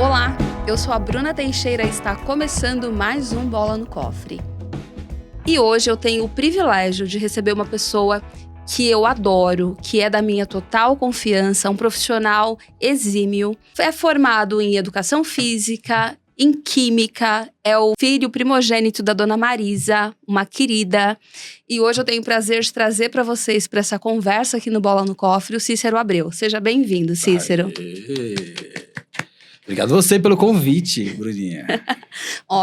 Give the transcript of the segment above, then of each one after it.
Olá, eu sou a Bruna Teixeira e está começando mais um Bola no Cofre. E hoje eu tenho o privilégio de receber uma pessoa que eu adoro, que é da minha total confiança, um profissional exímio, é formado em educação física, em química, é o filho primogênito da dona Marisa, uma querida. E hoje eu tenho o prazer de trazer para vocês, para essa conversa aqui no Bola no Cofre, o Cícero Abreu. Seja bem-vindo, Cícero. Aê. Obrigado você pelo convite, Bruninha.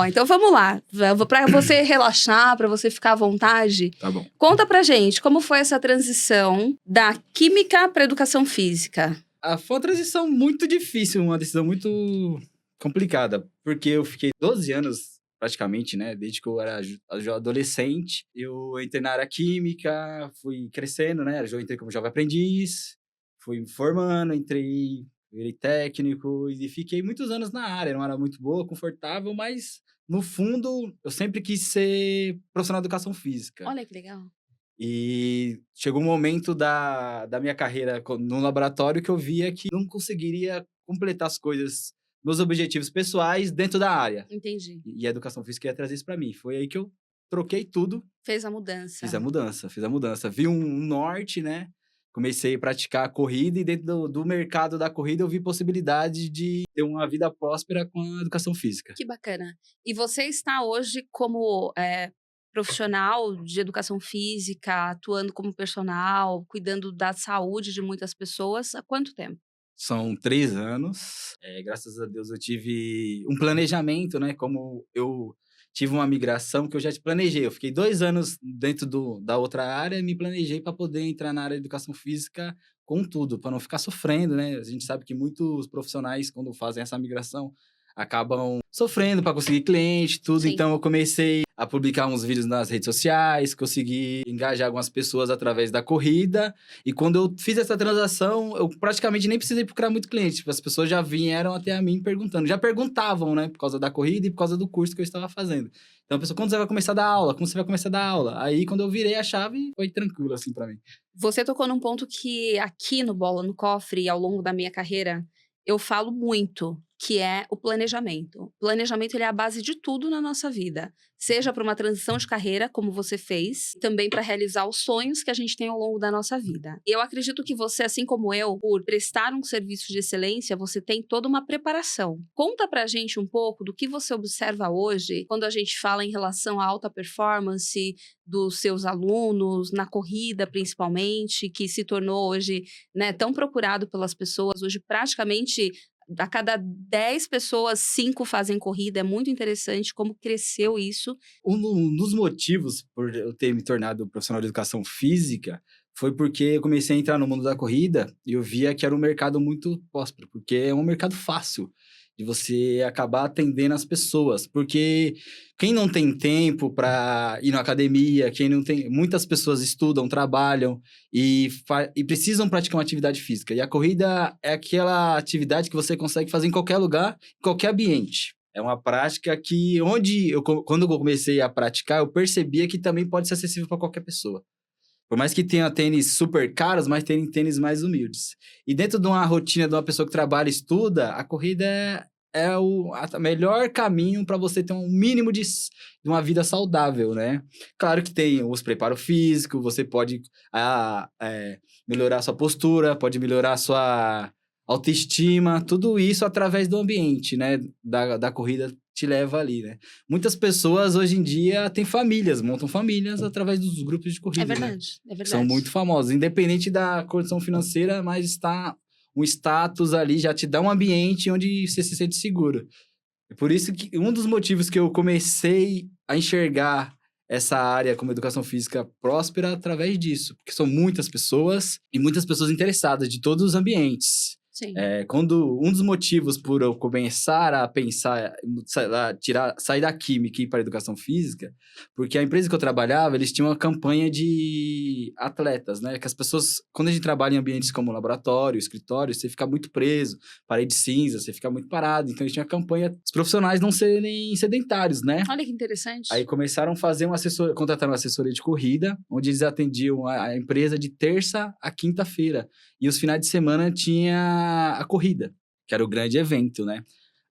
Então vamos lá. Para você relaxar, para você ficar à vontade, Tá bom. conta pra gente como foi essa transição da química para educação física. Foi uma transição muito difícil, uma decisão muito complicada, porque eu fiquei 12 anos, praticamente, né? Desde que eu era adolescente, eu entrei na área química, fui crescendo, né? Eu entrei como jovem aprendiz, fui me formando, virei técnico e fiquei muitos anos na área. Era uma área muito boa, confortável, mas no fundo eu sempre quis ser profissional de educação física. Olha que legal. E chegou um momento da minha carreira no laboratório que eu via que não conseguiria completar as coisas, meus objetivos pessoais dentro da área. Entendi. E a educação física ia trazer isso para mim. Foi aí que eu troquei tudo. Fez a mudança. Fiz a mudança. Vi um norte, né? Comecei a praticar a corrida e dentro do mercado da corrida eu vi possibilidade de ter uma vida próspera com a educação física. Que bacana. E você está hoje como profissional de educação física, atuando como personal, cuidando da saúde de muitas pessoas, há quanto tempo? São 3 anos. Graças a Deus eu tive um planejamento, né? Como eu tive uma migração que eu já te planejei. Eu fiquei 2 anos dentro da outra área e me planejei para poder entrar na área de educação física com tudo, para não ficar sofrendo, né? A gente sabe que muitos profissionais, quando fazem essa migração, acabam sofrendo para conseguir cliente, tudo. Sim. Então eu comecei a publicar uns vídeos nas redes sociais, consegui engajar algumas pessoas através da corrida. E quando eu fiz essa transação, eu praticamente nem precisei procurar muito cliente. Tipo, as pessoas já vieram até a mim perguntando. Já perguntavam, né? Por causa da corrida e por causa do curso que eu estava fazendo. Então a pessoa, quando você vai começar a dar aula? Como você vai começar a dar aula? Aí, quando eu virei a chave, foi tranquilo, assim, pra mim. Você tocou num ponto que aqui no Bola no Cofre, e ao longo da minha carreira, eu falo muito, que é o planejamento. O planejamento, ele é a base de tudo na nossa vida. Seja para uma transição de carreira, como você fez, também para realizar os sonhos que a gente tem ao longo da nossa vida. Eu acredito que você, assim como eu, por prestar um serviço de excelência, você tem toda uma preparação. Conta pra gente um pouco do que você observa hoje, quando a gente fala em relação à alta performance dos seus alunos, na corrida principalmente, que se tornou hoje, né, tão procurado pelas pessoas. Hoje, praticamente, a cada 10 pessoas, 5 fazem corrida. É muito interessante como cresceu isso. Um dos motivos por eu ter me tornado profissional de educação física foi porque eu comecei a entrar no mundo da corrida e eu via que era um mercado muito próspero, porque é um mercado fácil de você acabar atendendo as pessoas. Porque quem não tem tempo para ir na academia, quem não tem... Muitas pessoas estudam, trabalham e precisam praticar uma atividade física. E a corrida é aquela atividade que você consegue fazer em qualquer lugar, em qualquer ambiente. É uma prática que, quando eu comecei a praticar, eu percebia que também pode ser acessível para qualquer pessoa. Por mais que tenha tênis super caros, mas tem tênis mais humildes. E dentro de uma rotina de uma pessoa que trabalha e estuda, a corrida é o melhor caminho para você ter um mínimo de uma vida saudável, né? Claro que tem os preparo físico, você pode melhorar a sua postura, pode melhorar a sua autoestima, tudo isso através do ambiente, né? Da corrida te leva ali, né? Muitas pessoas hoje em dia têm famílias, montam famílias através dos grupos de corrida, É verdade, né? é verdade. São muito famosos, independente da condição financeira, mas está um status ali, já te dá um ambiente onde você se sente seguro. É por isso que um dos motivos que eu comecei a enxergar essa área como educação física próspera através disso, porque são muitas pessoas e muitas pessoas interessadas de todos os ambientes. Sim. Um dos motivos por eu começar a pensar, sair da química e ir para a educação física, porque a empresa que eu trabalhava, eles tinham uma campanha de atletas, né? Que as pessoas, quando a gente trabalha em ambientes como laboratório, escritório, você fica muito preso, parede cinza, você fica muito parado. Então, eles tinham a campanha dos profissionais não serem sedentários, né? Olha que interessante. Aí começaram a fazer contrataram uma assessoria de corrida, onde eles atendiam a empresa de terça a quinta-feira. E os finais de semana tinha a corrida, que era o grande evento, né?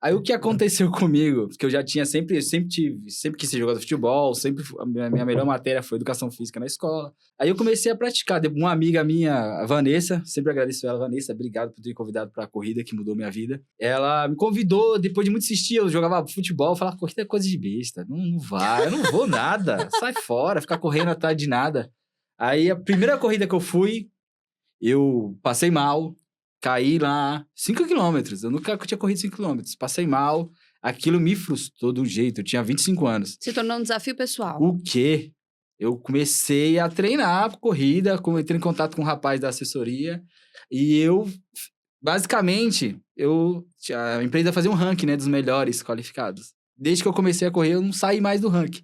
Aí o que aconteceu comigo, porque eu já tinha sempre quis ser jogador de futebol, a minha melhor matéria foi educação física na escola. Aí eu comecei a praticar. Uma amiga minha, a Vanessa, sempre agradeço ela, Vanessa, obrigado por ter me convidado para a corrida, que mudou minha vida. Ela me convidou, depois de muito insistir, eu jogava futebol, eu falava, corrida é coisa de besta, não vai, eu não vou nada, sai fora, ficar correndo atrás de nada. Aí a primeira corrida que eu fui, eu passei mal, caí lá 5 quilômetros. Eu nunca tinha corrido 5 quilômetros. Passei mal. Aquilo me frustrou de um jeito. Eu tinha 25 anos. Se tornou um desafio pessoal. O quê? Eu comecei a treinar corrida, entrei em contato com um rapaz da assessoria. E eu, basicamente, a empresa fazia um ranking, né, dos melhores qualificados. Desde que eu comecei a correr, eu não saí mais do ranking.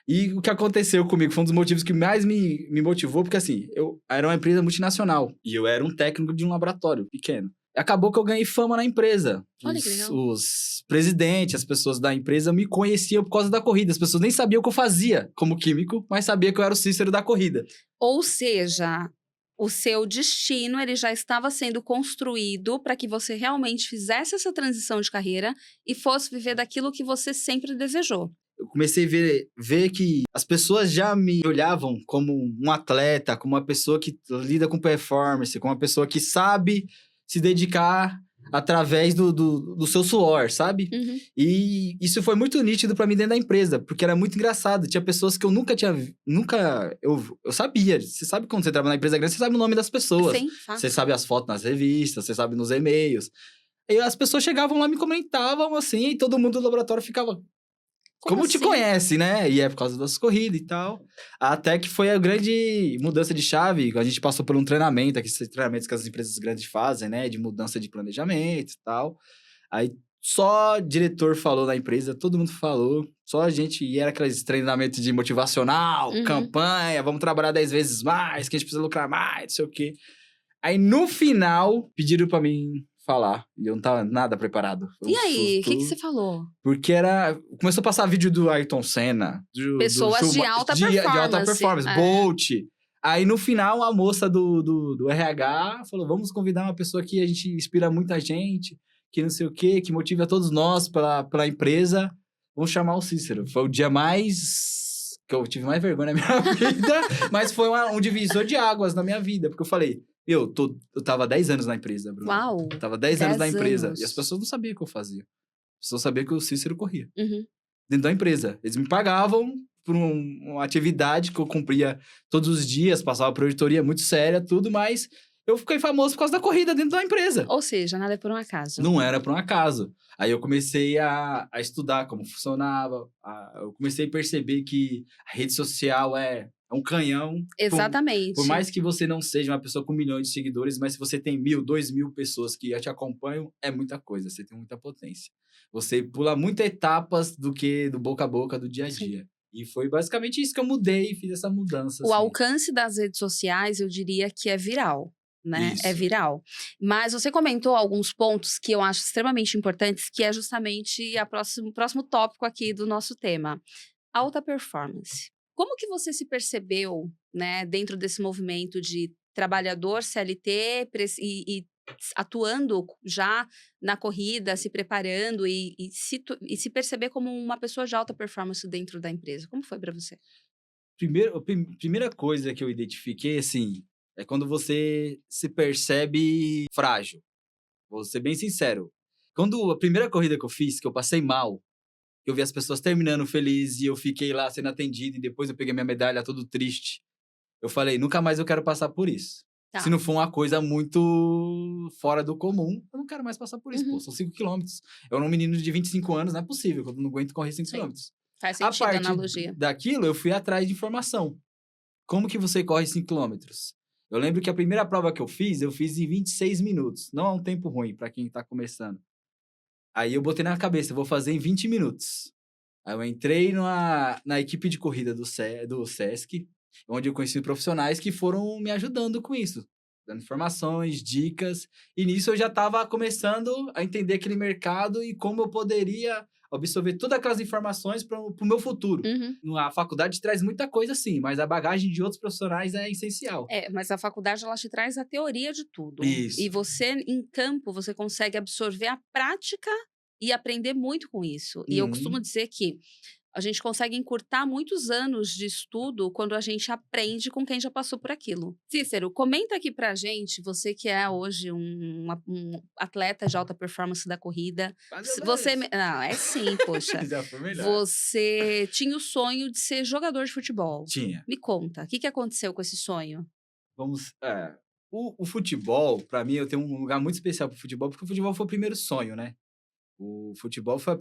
E o que aconteceu comigo foi um dos motivos que mais me motivou, porque assim, eu era uma empresa multinacional e eu era um técnico de um laboratório pequeno. Acabou que eu ganhei fama na empresa. Olha que legal. Os presidentes, as pessoas da empresa me conheciam por causa da corrida. As pessoas nem sabiam o que eu fazia como químico, mas sabiam que eu era o Cícero da corrida. Ou seja, o seu destino ele já estava sendo construído para que você realmente fizesse essa transição de carreira e fosse viver daquilo que você sempre desejou. Eu comecei a ver que as pessoas já me olhavam como um atleta, como uma pessoa que lida com performance, como uma pessoa que sabe se dedicar através do seu suor, sabe? Uhum. E isso foi muito nítido pra mim dentro da empresa, porque era muito engraçado. Tinha pessoas que eu eu sabia. Você sabe quando você trabalha na empresa grande, você sabe o nome das pessoas. Sim, Você sabe as fotos nas revistas, você sabe nos e-mails. E as pessoas chegavam lá, me comentavam assim, e todo mundo do laboratório ficava... Como te assim? conhece, né? E é por causa das corridas e tal. Até que foi a grande mudança de chave. A gente passou por um treinamento, aqueles treinamentos que as empresas grandes fazem, né? De mudança de planejamento e tal. Aí só diretor falou na empresa, todo mundo falou. Só a gente... E era aqueles treinamentos de motivacional, campanha, vamos trabalhar 10 vezes mais, que a gente precisa lucrar mais, não sei o quê. Aí no final, pediram pra mim falar. E eu não tava nada preparado. Foi E aí, o que susto. você falou? Porque começou a passar vídeo do Ayrton Senna. Pessoas de alta de alta performance. performance. Bolt. Aí, no final, a moça do RH falou, vamos convidar uma pessoa que a gente inspira muita gente, que não sei o quê, que motiva todos nós pela empresa. Vamos chamar o Cícero. Foi o dia que eu tive mais vergonha na minha vida, mas foi um divisor de águas na minha vida. Porque eu falei, eu tava 10 anos na empresa, Bruno. Uau! Eu tava 10 anos na empresa. anos. E as pessoas não sabiam o que eu fazia. As pessoas sabiam que o Cícero corria. Uhum. Dentro da empresa. Eles me pagavam por uma atividade que eu cumpria todos os dias, passava por auditoria muito séria, tudo, mas eu fiquei famoso por causa da corrida dentro da empresa. Ou seja, nada é por um acaso. Não era por um acaso. Aí eu comecei a estudar como funcionava, eu comecei a perceber que a rede social é um canhão. Exatamente. Por mais que você não seja uma pessoa com milhões de seguidores, mas se você tem 1.000, 2.000 pessoas que te acompanham, é muita coisa, você tem muita potência. Você pula muitas etapas do boca a boca, do dia a dia. Sim. E foi basicamente isso que eu mudei e fiz essa mudança. O alcance das redes sociais, eu diria que é viral. Né? Isso. É viral. Mas você comentou alguns pontos que eu acho extremamente importantes, que é justamente o próximo tópico aqui do nosso tema. Alta performance. Como que você se percebeu, né, dentro desse movimento de trabalhador CLT e atuando já na corrida, se preparando e se perceber como uma pessoa de alta performance dentro da empresa? Como foi para você? Primeira coisa que eu identifiquei, assim, é quando você se percebe frágil. Vou ser bem sincero. Quando a primeira corrida que eu fiz, que eu passei mal, eu vi as pessoas terminando felizes e eu fiquei lá sendo atendido e depois eu peguei minha medalha todo triste. Eu falei, nunca mais eu quero passar por isso. Tá. Se não for uma coisa muito fora do comum, eu não quero mais passar por isso. Pô, são 5 quilômetros. Eu era um menino de 25 anos, não é possível, que eu não aguento correr 5 quilômetros. Faz sentido a analogia. Daquilo, eu fui atrás de informação. Como que você corre 5 quilômetros? Eu lembro que a primeira prova que eu fiz em 26 minutos. Não é um tempo ruim para quem tá começando. Aí eu botei na cabeça, vou fazer em 20 minutos. Aí eu entrei na equipe de corrida do Sesc, onde eu conheci profissionais que foram me ajudando com isso. Dando informações, dicas. E nisso eu já estava começando a entender aquele mercado e como eu poderia absorver todas aquelas informações para o meu futuro. A faculdade traz muita coisa, sim, mas a bagagem de outros profissionais é essencial. Mas a faculdade, ela te traz a teoria de tudo. Isso. E você, em campo, você consegue absorver a prática e aprender muito com isso. E eu costumo Uhum. dizer que a gente consegue encurtar muitos anos de estudo quando a gente aprende com quem já passou por aquilo. Cícero, comenta aqui pra gente, você que é hoje um atleta de alta performance da corrida. Quase eu Você. mereço. Não, é sim, poxa. Já foi melhor. Você tinha o sonho de ser jogador de futebol. Tinha. Me conta, o que que aconteceu com esse sonho? Vamos o futebol, pra mim, eu tenho um lugar muito especial para o futebol, porque o futebol foi o primeiro sonho, né. O futebol foi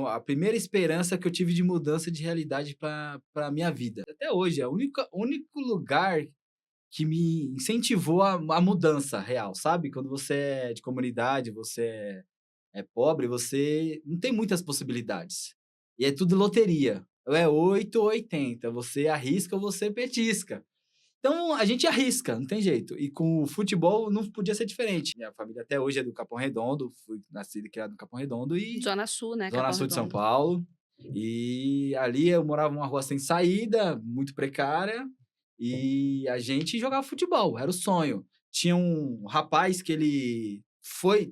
a primeira esperança que eu tive de mudança de realidade pra minha vida. Até hoje, é o único lugar que me incentivou a mudança real, sabe. Quando você é de comunidade, você é pobre, você não tem muitas possibilidades. E é tudo loteria. Ou é 8 ou 80, você arrisca ou você petisca. Então, a gente arrisca, não tem jeito. E com o futebol não podia ser diferente. Minha família até hoje é do Capão Redondo, fui nascido e criado no Capão Redondo e Zona Sul, né, Zona Capão Sul de São Redondo. Paulo. E ali eu morava numa rua sem saída, muito precária, e a gente jogava futebol, era o sonho. Tinha um rapaz que ele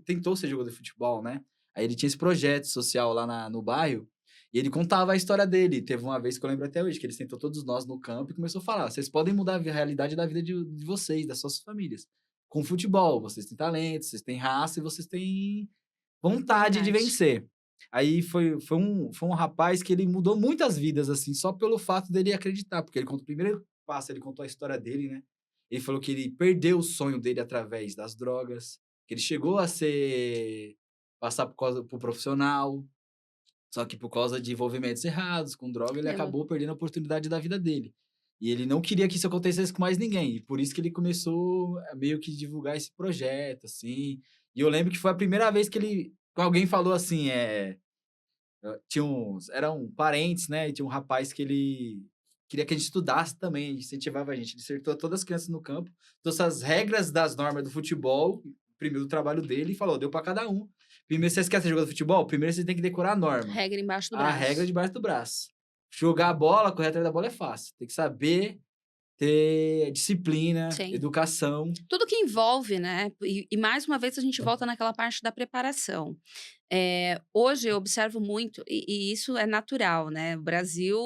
tentou ser jogador de futebol, né? Aí ele tinha esse projeto social lá no bairro, e ele contava a história dele. Teve uma vez que eu lembro até hoje, que ele sentou todos nós no campo e começou a falar: vocês podem mudar a realidade da vida de vocês, das suas famílias. Com futebol, vocês têm talento, vocês têm raça e vocês têm vontade de Verdade. vencer. Aí foi um rapaz que ele mudou muitas vidas, assim, só pelo fato dele acreditar, porque ele conta o primeiro passo, ele contou a história dele, né. Ele falou que ele perdeu o sonho dele através das drogas, que ele chegou a passar por profissional, só que por causa de envolvimentos errados com droga, ele Eu acabou perdendo a oportunidade da vida dele. E ele não queria que isso acontecesse com mais ninguém, e por isso que ele começou a meio que divulgar esse projeto, assim. E eu lembro que foi a primeira vez que alguém falou assim, eram parentes, né, e tinha um rapaz que ele queria que a gente estudasse também, incentivava a gente. Ele sentou todas as crianças no campo, trouxe as regras das normas do futebol, imprimiu o trabalho dele e falou: "Deu para cada um. Primeiro, vocês querem ser jogador de futebol? Primeiro você tem que decorar a norma, regra embaixo do a regra braço. debaixo do braço. Jogar a bola, correr atrás da bola é fácil, tem que saber ter disciplina, Sim. educação". Tudo que envolve, né, e mais uma vez a gente volta naquela parte da preparação. Hoje eu observo muito, e isso é natural, né, o Brasil,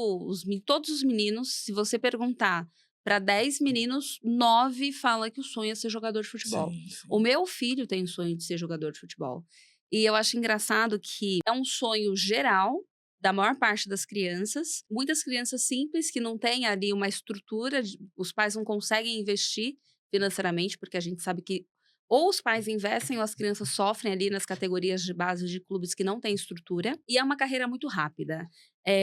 todos os meninos, se você perguntar para 10 meninos, 9 fala que o sonho é ser jogador de futebol. Sim, O sim. meu filho tem o sonho de ser jogador de futebol. E eu acho engraçado que é um sonho geral da maior parte das crianças. Muitas crianças simples que não têm ali uma estrutura, os pais não conseguem investir financeiramente, porque a gente sabe que ou os pais investem ou as crianças sofrem ali nas categorias de base de clubes que não têm estrutura, e é uma carreira muito rápida.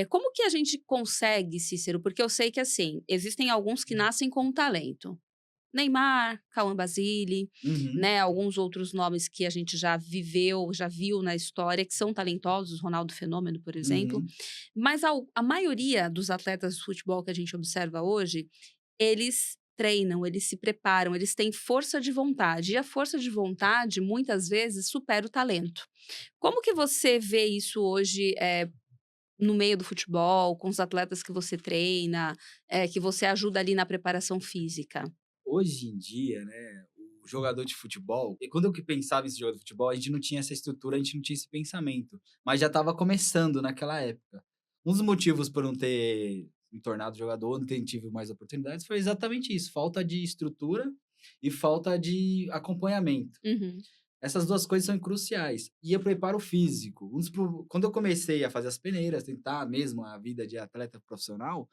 Como que a gente consegue, Cícero? Porque eu sei que, assim, existem alguns que nascem com um talento. Neymar, Cauã Basile, Uhum, né, alguns outros nomes que a gente já viveu, já viu na história, que são talentosos, Ronaldo Fenômeno, por exemplo. uhum. Mas a maioria dos atletas de futebol que a gente observa hoje, eles treinam, eles se preparam, eles têm força de vontade. E a força de vontade, muitas vezes, supera o talento. Como que você vê isso hoje, no meio do futebol, com os atletas que você treina, que você ajuda ali na preparação física? Hoje em dia, né, o jogador de futebol, e quando eu que pensava em ser jogador de futebol, a gente não tinha essa estrutura, a gente não tinha esse pensamento, mas já estava começando naquela época. Um dos motivos por não ter me tornado jogador, não ter tido mais oportunidades, foi exatamente isso, falta de estrutura e falta de acompanhamento. Uhum. Essas 2 coisas são cruciais. E o preparo físico, quando eu comecei a fazer as peneiras, tentar mesmo a vida de atleta profissional,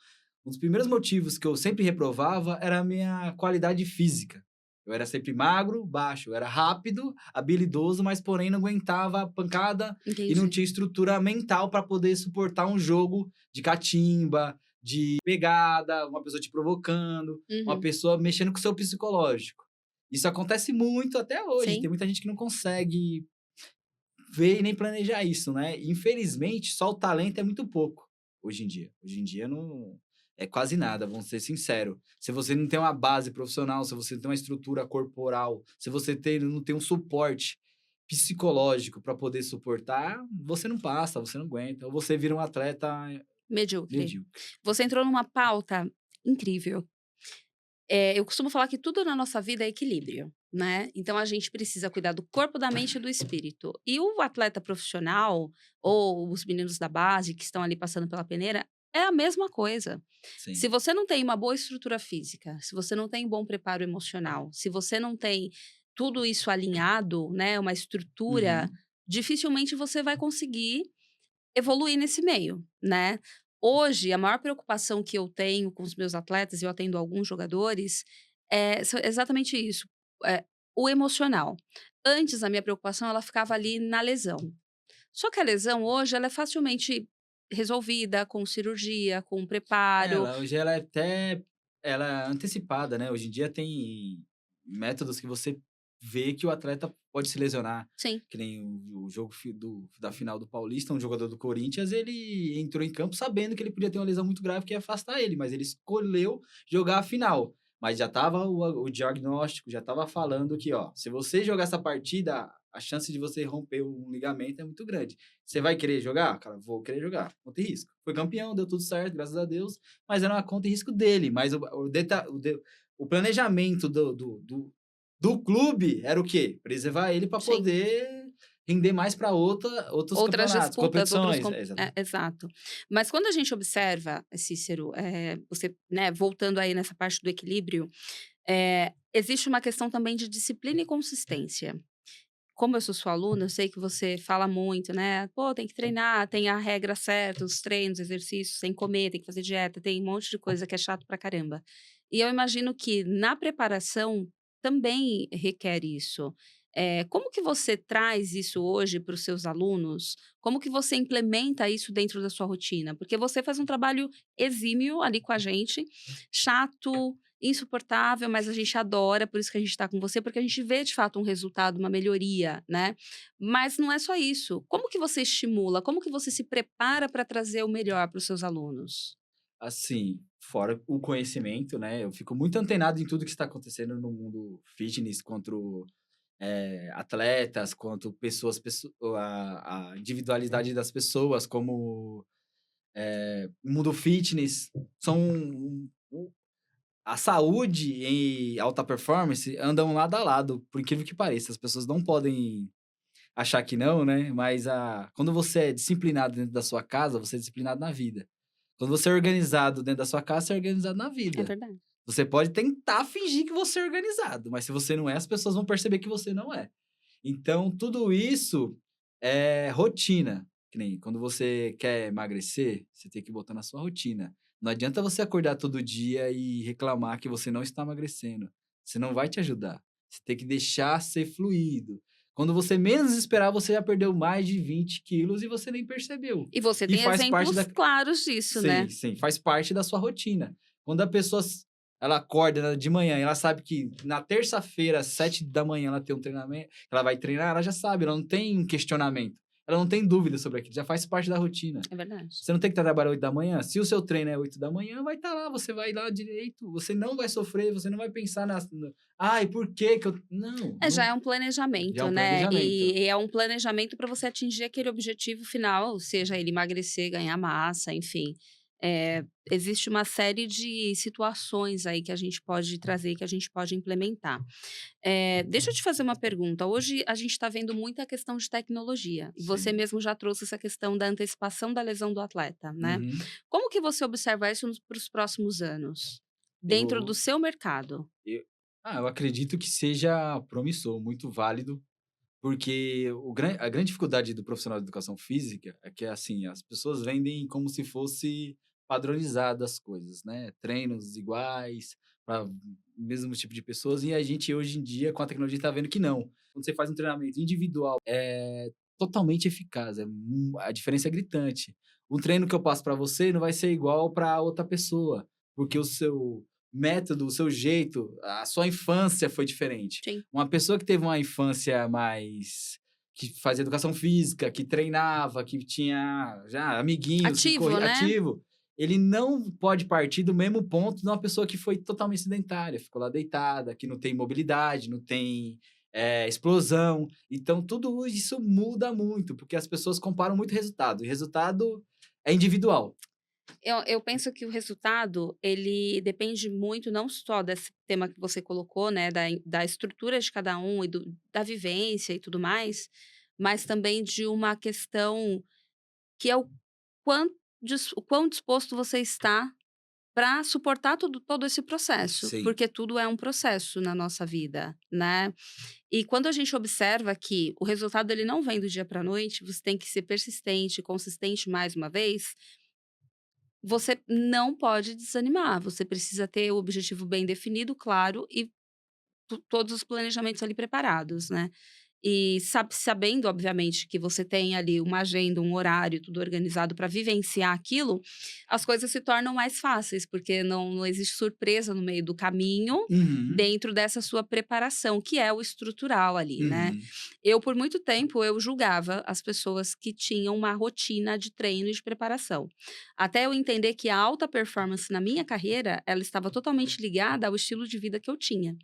um dos primeiros motivos que eu sempre reprovava era a minha qualidade física. Eu era sempre magro, baixo, eu era rápido, habilidoso, mas porém não aguentava a pancada e não Entendi. tinha estrutura mental para poder suportar um jogo de catimba, de pegada, uma pessoa te provocando, uma Uhum. pessoa mexendo com o seu psicológico. Isso acontece muito até hoje, tem Sim. muita gente que não consegue ver e nem planejar isso, né. Infelizmente, só o talento é muito pouco, hoje em dia. Hoje em dia não é quase nada, vamos ser sincero. Se você não tem uma base profissional, se você não tem uma estrutura corporal, se você não tem um suporte psicológico para poder suportar, você não passa, você não aguenta, ou você vira um atleta Medíocre. medíocre. Você entrou numa pauta incrível. Eu costumo falar que tudo na nossa vida é equilíbrio. né? Então a gente precisa cuidar do corpo, da mente e do espírito. E o atleta profissional ou os meninos da base que estão ali passando pela peneira é a mesma coisa. Se Sim. você não tem uma boa estrutura física, se você não tem um bom preparo emocional, se você não tem tudo isso alinhado, né, uma estrutura, Uhum. dificilmente você vai conseguir evoluir nesse meio, né. Hoje, a maior preocupação que eu tenho com os meus atletas, e eu atendo alguns jogadores, é exatamente isso, o emocional. Antes, a minha preocupação, ela ficava ali na lesão. Só que a lesão hoje, ela é facilmente resolvida com cirurgia, com preparo. Ela hoje ela é até ela é antecipada, né, hoje em dia tem métodos que você vê que o atleta pode se lesionar, Sim, que nem o jogo da final do Paulista, um jogador do Corinthians, ele entrou em campo sabendo que ele podia ter uma lesão muito grave que ia afastar ele, mas ele escolheu jogar a final. Mas já estava o diagnóstico, já estava falando que: "Ó, se você jogar essa partida, a chance de você romper um ligamento é muito grande. Você vai querer jogar?" Cara, vou querer jogar, conta e risco. Foi campeão, deu tudo certo, graças a Deus, mas era uma conta e risco dele, mas o planejamento do clube era o quê? Preservar ele para sim. poder render mais para outros Outras campeonatos, disputas, outros competições. com É, exatamente. exato. Mas quando a gente observa, Cícero, você, né, voltando aí nessa parte do equilíbrio, existe uma questão também de disciplina e consistência. Como eu sou sua aluna, eu sei que você fala muito, né, "Pô, tem que treinar, tem a regra certa, os treinos, exercícios, sem comer, tem que fazer dieta", tem um monte de coisa que é chato pra caramba. E eu imagino que na preparação também requer isso. Como que você traz isso hoje para os seus alunos? Como que você implementa isso dentro da sua rotina? Porque você faz um trabalho exímio ali com a gente, chato, insuportável, mas a gente adora, por isso que a gente está com você, porque a gente vê de fato um resultado, uma melhoria, né. Mas não é só isso. Como que você estimula, como que você se prepara para trazer o melhor para os seus alunos? Assim, fora o conhecimento, né, eu fico muito antenado em tudo que está acontecendo no mundo fitness, quanto atletas, quanto a individualidade das pessoas, como o mundo fitness, são a saúde e alta performance andam lado a lado, por incrível que pareça. As pessoas não podem achar que não, né, mas quando você é disciplinado dentro da sua casa, você é disciplinado na vida. Quando você é organizado dentro da sua casa, você é organizado na É vida. verdade. Você pode tentar fingir que você é organizado, mas se você não é, as pessoas vão perceber que você não é. Então, tudo isso é rotina. Que nem quando você quer emagrecer, você tem que botar na sua rotina. Não adianta você acordar todo dia e reclamar que você não está emagrecendo. Você não vai te ajudar. Você tem que deixar ser fluido. Quando você menos esperar, você já perdeu mais de 20 quilos e você nem percebeu. E você E tem faz parte exemplos da. claros disso, Sim, né. sim, faz parte da sua rotina. Quando a pessoa ela acorda, né, de manhã e ela sabe que na terça-feira, às 7 da manhã, ela tem um treinamento, ela vai treinar, ela já sabe, ela não tem um questionamento, ela não tem dúvida sobre aquilo, já faz parte da rotina. É verdade. Você não tem que estar trabalhando 8 da manhã, se o seu treino é 8 da manhã, vai estar lá, você vai lá direito, você não vai sofrer, você não vai pensar "Ai, por que que eu", não, Já não, é um já é planejamento, um né, planejamento. e é um planejamento para você atingir aquele objetivo final, seja ele emagrecer, ganhar massa, enfim. Existe uma série de situações aí que a gente pode trazer, que a gente pode implementar. Deixa eu te fazer uma pergunta, hoje a gente está vendo muita questão de tecnologia, e você Sim. mesmo já trouxe essa questão da antecipação da lesão do atleta, né. Uhum. Como que você observa isso para os próximos anos? Dentro do Eu seu mercado? eu eu acredito que seja promissor, muito válido. Porque a grande dificuldade do profissional de educação física é que, assim, as pessoas vendem como se fosse padronizado as coisas, né, treinos iguais para o mesmo tipo de pessoas, e a gente hoje em dia, com a tecnologia, está vendo que não. Quando você faz um treinamento individual, é totalmente eficaz, a diferença é gritante. O treino que eu passo para você não vai ser igual para outra pessoa, porque o seu método, o seu jeito, a sua infância foi diferente. Sim. Uma pessoa que teve uma infância mais que fazia educação física, que treinava, que tinha já amiguinhos, que Ativo, corria né? ativo, ele não pode partir do mesmo ponto de uma pessoa que foi totalmente sedentária, ficou lá deitada, que não tem mobilidade, não tem, explosão. Então tudo isso muda muito, porque as pessoas comparam muito resultado, e resultado é individual. Eu penso que o resultado, ele depende muito não só desse tema que você colocou, né, da estrutura de cada um e da vivência e tudo mais, mas também de uma questão que é quão o quão disposto você está para suportar todo esse processo, Sim. porque tudo é um processo na nossa vida, né. E quando a gente observa que o resultado ele não vem do dia para a noite, você tem que ser persistente, consistente mais uma vez, você não pode desanimar, você precisa ter o objetivo bem definido, claro, e todos os planejamentos ali preparados, né. E sabendo, obviamente, que você tem ali uma agenda, um horário, tudo organizado para vivenciar aquilo, as coisas se tornam mais fáceis, porque não existe surpresa no meio do caminho, Uhum, dentro dessa sua preparação, que é o estrutural ali, né. uhum. Eu, por muito tempo, eu julgava as pessoas que tinham uma rotina de treino e de preparação. Até eu entender que a alta performance na minha carreira, ela estava totalmente ligada ao estilo de vida que eu tinha.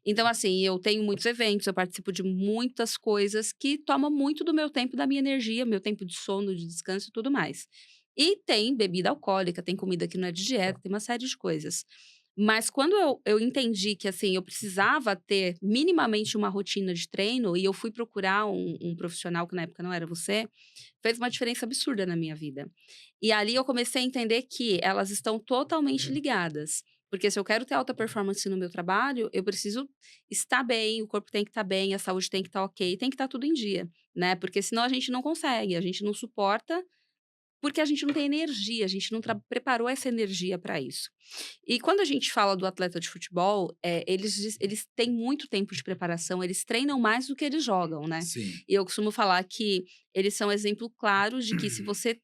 Então, assim, eu tenho muitos eventos, eu participo de muitas coisas que tomam muito do meu tempo, da minha energia, meu tempo de sono, de descanso e tudo mais. E tem bebida alcoólica, tem comida que não é de dieta, tem uma série de coisas. Mas quando eu entendi que, assim, eu precisava ter minimamente uma rotina de treino e eu fui procurar um profissional, que na época não era você, fez uma diferença absurda na minha vida. E ali eu comecei a entender que elas estão totalmente ligadas. Porque se eu quero ter alta performance no meu trabalho, eu preciso estar bem, o corpo tem que estar bem, a saúde tem que estar ok, tem que estar tudo em dia, né? Porque senão a gente não consegue, a gente não suporta, porque a gente não tem energia, a gente não preparou essa energia para isso. E quando a gente fala do atleta de futebol, eles têm muito tempo de preparação, eles treinam mais do que eles jogam, né? Sim. E eu costumo falar que eles são exemplo claro de que se você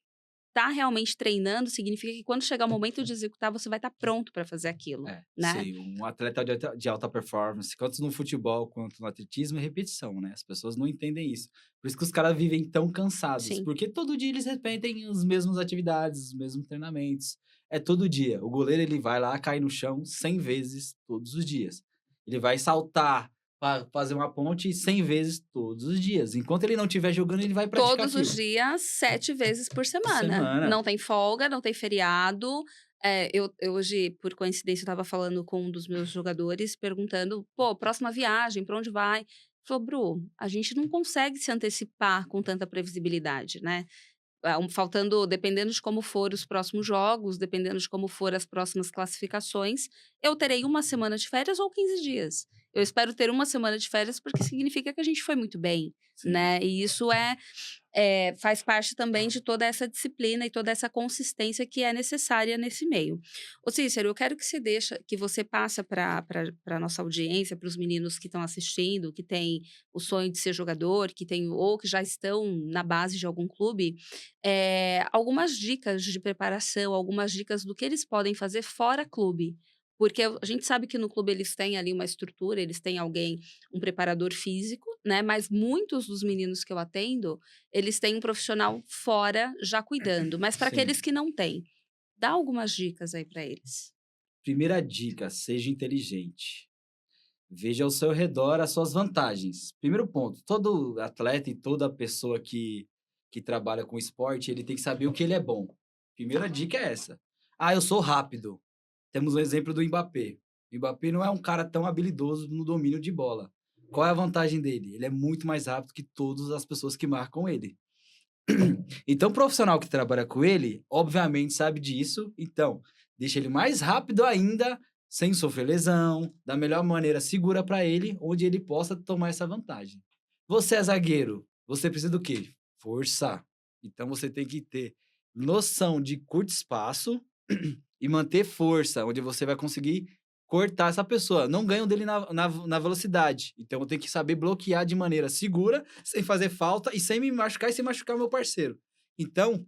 tá realmente treinando, significa que quando chegar o momento de executar, você vai estar pronto para fazer aquilo, É, né. sei. Um atleta de alta performance, tanto no futebol quanto no atletismo, é repetição, né? As pessoas não entendem isso. Por isso que os caras vivem tão cansados, Sim, porque todo dia eles repetem as mesmas atividades, os mesmos treinamentos. É todo dia. O goleiro ele vai lá, cai no chão 100 vezes todos os dias. Ele vai saltar para fazer uma ponte 100 vezes todos os dias. Enquanto ele não estiver jogando, ele vai praticar todos os aquilo. dias, 7 vezes por Por semana. semana. Não tem folga, não tem feriado. Eu hoje, por coincidência, eu estava falando com um dos meus jogadores, perguntando: "Pô, próxima viagem, para onde vai?" Ele falou: "Bru, a gente não consegue se antecipar com tanta previsibilidade, né. Faltando dependendo de como for os próximos jogos, dependendo de como for as próximas classificações, eu terei uma semana de férias ou 15 dias. Eu espero ter uma semana de férias, porque significa que a gente foi muito bem, Sim. né, e isso faz parte também de toda essa disciplina e toda essa consistência que é necessária nesse meio. Ô Cícero, eu quero que você passa para a nossa audiência, para os meninos que estão assistindo, que têm o sonho de ser jogador, que tem ou que já estão na base de algum clube, algumas dicas de preparação, algumas dicas do que eles podem fazer fora clube. Porque a gente sabe que no clube eles têm ali uma estrutura, eles têm alguém, um preparador físico, né? Mas muitos dos meninos que eu atendo, eles têm um profissional fora já cuidando. Mas para Sim. aqueles que não têm, dá algumas dicas aí para eles. Primeira dica, seja inteligente. Veja ao seu redor as suas vantagens. Primeiro ponto, todo atleta e toda pessoa que trabalha com esporte, ele tem que saber o que ele é bom. Primeira dica é essa. Ah, eu sou rápido. Temos o exemplo do Mbappé. O Mbappé não é um cara tão habilidoso no domínio de bola. Qual é a vantagem dele? Ele é muito mais rápido que todas as pessoas que marcam ele. Então, o profissional que trabalha com ele, obviamente sabe disso, então deixa ele mais rápido ainda, sem sofrer lesão, da melhor maneira segura para ele, onde ele possa tomar essa vantagem. Você é zagueiro, você precisa do quê? Força. Então você tem que ter noção de curto espaço e manter força, onde você vai conseguir cortar essa pessoa. Não ganho dele na velocidade. Então eu tenho que saber bloquear de maneira segura, sem fazer falta e sem me machucar e sem machucar o meu parceiro. Então,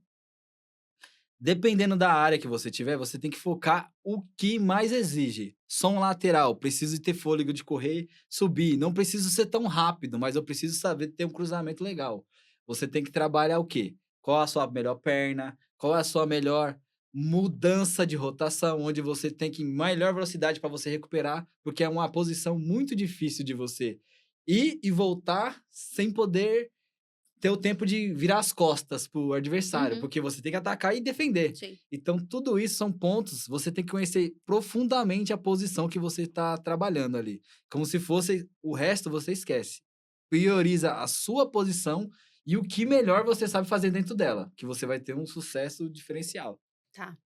dependendo da área que você tiver, você tem que focar o que mais exige. Som lateral, preciso ter fôlego de correr, subir. Não preciso ser tão rápido, mas eu preciso saber ter um cruzamento legal. Você tem que trabalhar o quê? Qual a sua melhor perna? Qual a sua melhor mudança de rotação, onde você tem que melhor velocidade para você recuperar, porque é uma posição muito difícil de você ir e voltar sem poder ter o tempo de virar as costas pro adversário, Uhum. porque você tem que atacar e defender. Sim. Então, tudo isso são pontos, você tem que conhecer profundamente a posição que você está trabalhando ali. Como se fosse o resto, você esquece. Prioriza a sua posição e o que melhor você sabe fazer dentro dela, que você vai ter um sucesso diferencial. Tá.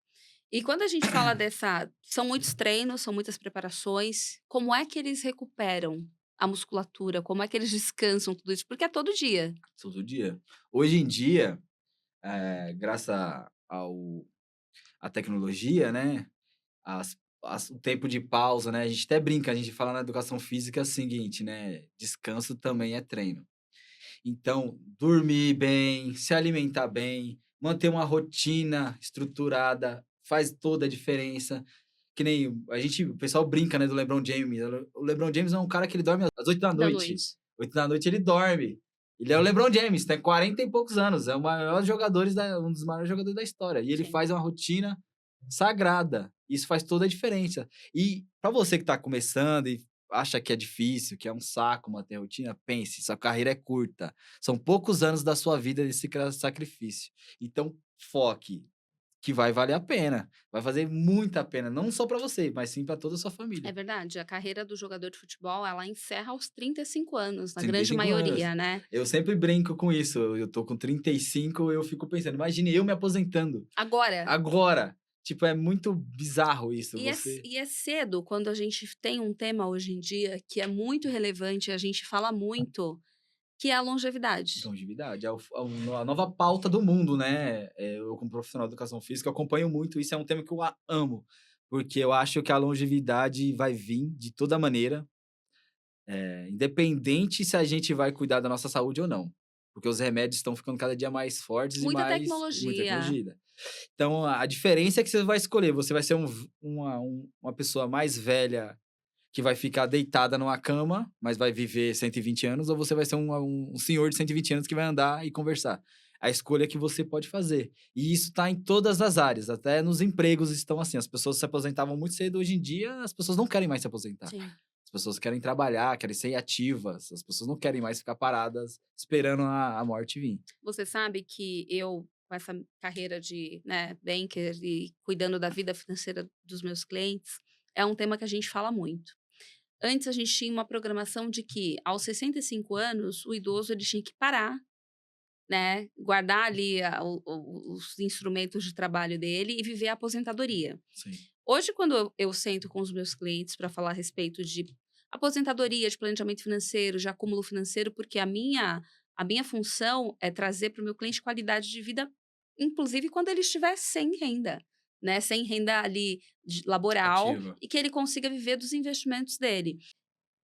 E quando a gente fala dessa são muitos treinos, são muitas preparações, como é que eles recuperam a musculatura? Como é que eles descansam tudo isso? Porque é todo dia. Todo dia. Hoje em dia, graças ao à tecnologia, né, o tempo de pausa, né, a gente até brinca, a gente fala na educação física o seguinte, né, descanso também é treino. Então, dormir bem, se alimentar bem, manter uma rotina estruturada faz toda a diferença. Que nem o pessoal brinca, né, do LeBron James. O LeBron James é um cara que ele dorme às 8 da Da noite. noite. 8 da noite ele dorme. Ele é o LeBron James, tem 40 e poucos anos, é um dos maiores jogadores da história. E ele Sim. faz uma rotina sagrada. Isso faz toda a diferença. E para você que está começando e acha que é difícil, que é um saco manter a rotina, pense, sua carreira é curta. São poucos anos da sua vida desse sacrifício. Então, foque, que vai valer a pena. Vai fazer muita pena, não só para você, mas sim para toda a sua É família. verdade, a carreira do jogador de futebol, ela encerra aos 35 anos, na trinta e grande cinco anos. maioria, né. Eu sempre brinco com isso. Eu tô com 35, eu fico pensando, imagine eu me aposentando Agora, agora. Tipo, é muito bizarro isso. Você e é cedo quando a gente tem um tema hoje em dia que é muito relevante, a gente fala muito, que é a longevidade. longevidade, a nova pauta do mundo, né? Eu, como profissional de educação física, acompanho muito isso. É um tema que eu amo, porque eu acho que a longevidade vai vir de toda maneira. Independente se a gente vai cuidar da nossa saúde ou não. Porque os remédios estão ficando cada dia mais fortes Muita e muita tecnologia. tecnologia. Então, a diferença é que você vai escolher. Você vai ser uma pessoa mais velha que vai ficar deitada numa cama, mas vai viver 120 anos, ou você vai ser um senhor de 120 anos que vai andar e conversar. A escolha que você pode fazer. E isso está em todas as áreas, até nos empregos estão assim. As pessoas se aposentavam muito cedo, hoje em dia as pessoas não querem mais se aposentar. Sim. As pessoas querem trabalhar, querem ser ativas, as pessoas não querem mais ficar paradas esperando a morte vir. Você sabe que eu, com essa carreira de, né, banker e cuidando da vida financeira dos meus clientes, é um tema que a gente fala muito. Antes a gente tinha uma programação de que aos 65 anos o idoso ele tinha que parar, né, guardar ali os instrumentos de trabalho dele e viver a aposentadoria. Sim. Hoje quando eu sento com os meus clientes para falar a respeito de aposentadoria, de planejamento financeiro, de acúmulo financeiro, porque a minha função é trazer para o meu cliente qualidade de vida, inclusive quando ele estiver sem renda, né, sem renda ali laboral Ativa. e que ele consiga viver dos investimentos dele.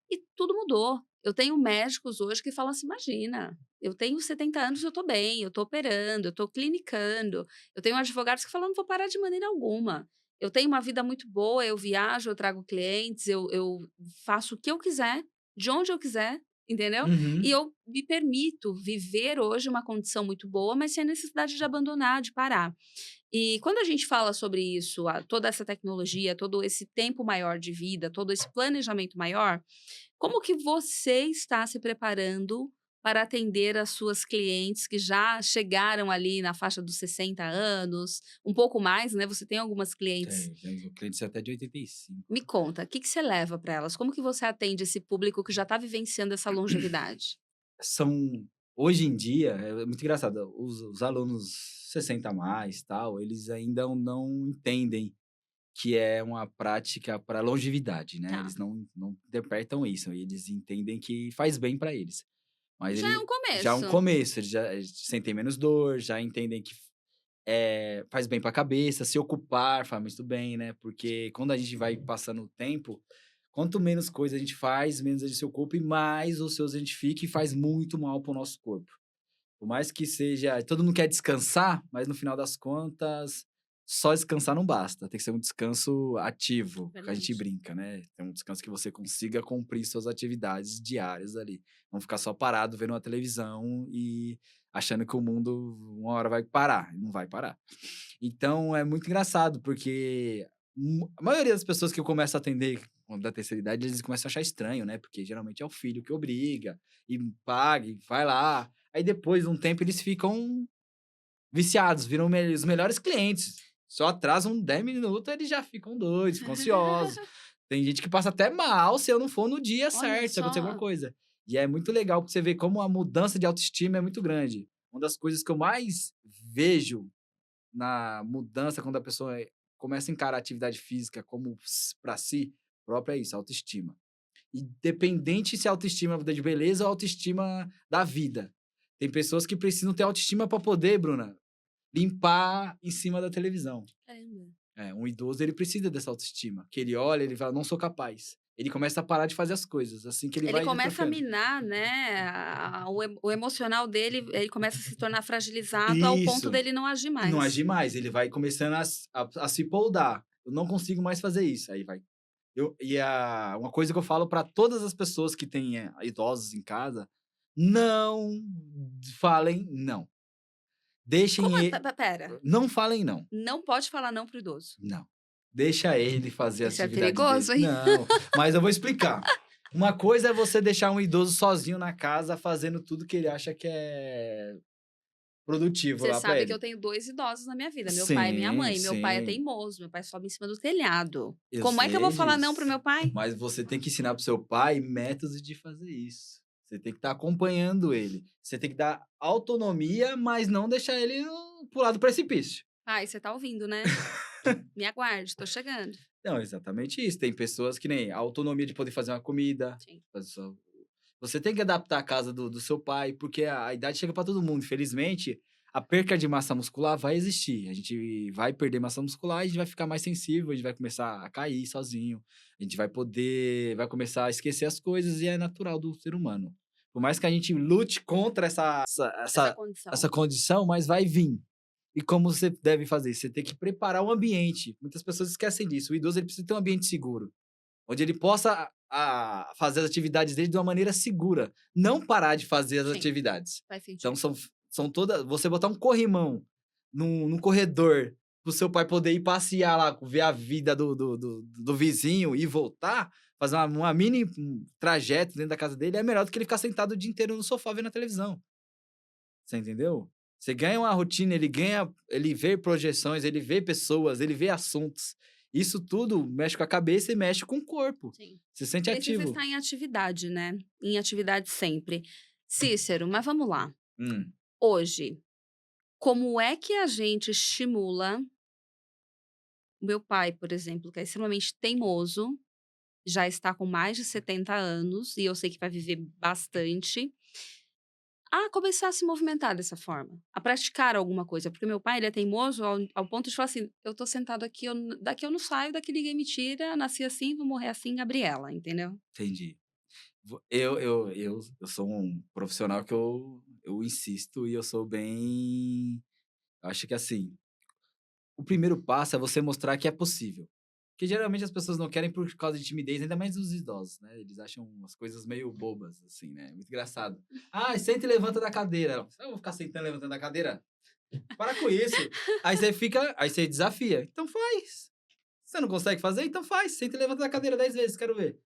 E tudo mudou. Eu tenho médicos hoje que falam assim: "Imagina, eu tenho 70 anos, eu estou bem, eu estou operando, eu estou clinicando". Eu tenho advogados que falam: "Não vou parar de maneira alguma. Eu tenho uma vida muito boa, eu viajo, eu trago clientes, eu faço o que eu quiser, de onde eu quiser", entendeu? E Uhum. eu me permito viver hoje uma condição muito boa, mas sem a necessidade de abandonar, de parar. E quando a gente fala sobre isso, toda essa tecnologia, todo esse tempo maior de vida, todo esse planejamento maior, como que você está se preparando para atender as suas clientes que já chegaram ali na faixa dos 60 anos, um pouco mais, né, você tem algumas clientes. Tem clientes até de 85. Me conta, o que que você leva para elas? Como que você atende esse público que já está vivenciando essa longevidade? São Hoje em dia, é muito engraçado, os alunos 60 a mais, tal, eles ainda não entendem que é uma prática para longevidade, né, Tá, eles não interpretam isso, eles entendem que faz bem para eles. Mas já é um já é um começo. começo, eles sentem menos dor, já entendem que faz bem para a cabeça, se ocupar faz muito bem, né, porque quando a gente vai passando o tempo, quanto menos coisa a gente faz, menos a gente se ocupa e mais o seu a gente fica e faz muito mal para o nosso corpo. Por mais que seja todo mundo quer descansar, mas no final das contas, só descansar não basta, tem que ser um descanso ativo, que a gente Verdade. brinca, né, é um descanso que você consiga cumprir suas atividades diárias ali, não ficar só parado vendo uma televisão e achando que o mundo uma hora vai parar, e não vai parar. Então é muito engraçado, porque a maioria das pessoas que eu começo a atender quando da terceira idade, eles começam a achar estranho, né, porque geralmente é o filho que obriga, e paga, e vai lá. Aí depois de um tempo eles ficam viciados, viram os melhores clientes. Só atrasam 10 minutos, eles já ficam doidos, ficam ansiosos. Tem gente que passa até mal se eu não for no dia Olha certo, se acontecer alguma só. coisa. E é muito legal pra você ver como a mudança de autoestima é muito grande. Uma das coisas que eu mais vejo na mudança quando a pessoa começa a encarar a atividade física como para si própria é isso, autoestima. Independente se é autoestima de beleza ou autoestima da vida. Tem pessoas que precisam ter autoestima para poder, Bruna, limpar em cima da televisão. Caramba. É, um idoso ele precisa dessa autoestima, que ele olha, ele fala, não sou capaz. Ele começa a parar de fazer as coisas, assim que ele Ele vai começa a atrofiando. minar, né, o emocional dele, ele começa a se tornar fragilizado ao ponto Isso. dele não agir Não mais. agir mais, ele vai começando a se poldar. Eu não consigo mais fazer isso. Aí vai. Uma coisa que eu falo para todas as pessoas que têm idosos em casa, não falem não. Como Deixem é? ele. Pera, Não falem não. não pode falar não pro idoso. Não. Deixa ele fazer a Isso é atividade dele. perigoso, hein? Não, mas eu vou explicar. Uma coisa é você deixar um idoso sozinho na casa fazendo tudo que ele acha que é produtivo Você lá para sabe que ele. eu tenho 2 idosos na minha vida, meu pai e minha Sim, mãe. Meu pai é sim. teimoso, meu pai sobe em cima do telhado. Eu Como é que eu vou sei falar não pro disso. meu pai? Mas você tem que ensinar para o seu pai métodos de fazer isso. Você tem que estar acompanhando ele. Você tem que dar autonomia, mas não deixar ele pular do precipício. "Pai, você tá ouvindo, né? Me aguarde, tô chegando". Não, exatamente isso. Tem pessoas que nem a autonomia de poder fazer uma comida. Sim. Você tem que adaptar a casa do seu pai, porque a idade chega para todo mundo. Infelizmente, a perca de massa muscular vai existir. A gente vai perder massa muscular, a gente vai ficar mais sensível, a gente vai começar a cair sozinho. A gente vai começar a esquecer as coisas e é natural do ser humano. Por mais que a gente lute contra Essa condição. essa condição, mas vai vir. E como você deve fazer? Você tem que preparar o ambiente. Muitas pessoas esquecem disso. O idoso ele precisa ter um ambiente seguro, onde ele possa fazer as atividades dele de uma maneira segura, não parar de fazer as Sim, atividades. faz Então sentido. são todas você botar um corrimão num corredor para o seu pai poder ir passear lá, ver a vida do vizinho e voltar, fazer uma mini trajeto dentro da casa dele, é melhor do que ele ficar sentado o dia inteiro no sofá vendo a televisão. Você entendeu? Você ganha uma rotina, ele vê projeções, ele vê pessoas, ele vê assuntos. Isso tudo mexe com a cabeça e mexe com o corpo. Sim. Se sente Precisa ativo. estar em atividade, né, em atividade sempre. Cícero, mas vamos lá. Hum, Hoje, como é que a gente estimula o meu pai, por exemplo, que é extremamente teimoso, já está com mais de 70 anos e eu sei que vai viver bastante, a começar a se movimentar dessa forma, a praticar alguma coisa, porque meu pai ele é teimoso ao ponto de falar assim: "Eu tô sentado aqui, daqui eu não saio, daqui ninguém me tira, nasci assim, vou morrer assim, Gabriela", entendeu? entendi. Eu sou um profissional que eu insisto e eu sou bem. Eu acho que assim, o primeiro passo é você mostrar que é possível. Porque geralmente as pessoas não querem por causa de timidez, ainda mais os idosos, né? Eles acham umas coisas meio bobas, assim, né? Muito engraçado. Ah, senta e levanta da cadeira. Eu vou ficar sentando e levantando da cadeira? Para com isso. Aí você desafia. Então faz. Você não consegue fazer? Então faz. Senta e levanta da cadeira 10 vezes, quero ver.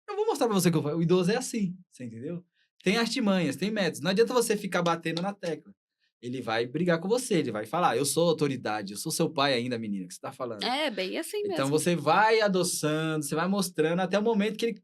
Eu vou mostrar pra você que eu faço. O idoso é assim, você entendeu? Tem artimanhas, tem métodos. Não adianta você ficar batendo na tecla. Ele vai brigar com você, ele vai falar: "Eu sou autoridade, eu sou seu pai ainda, menina, que você tá falando". É, bem assim Então mesmo. você vai adoçando, você vai mostrando até o momento que ele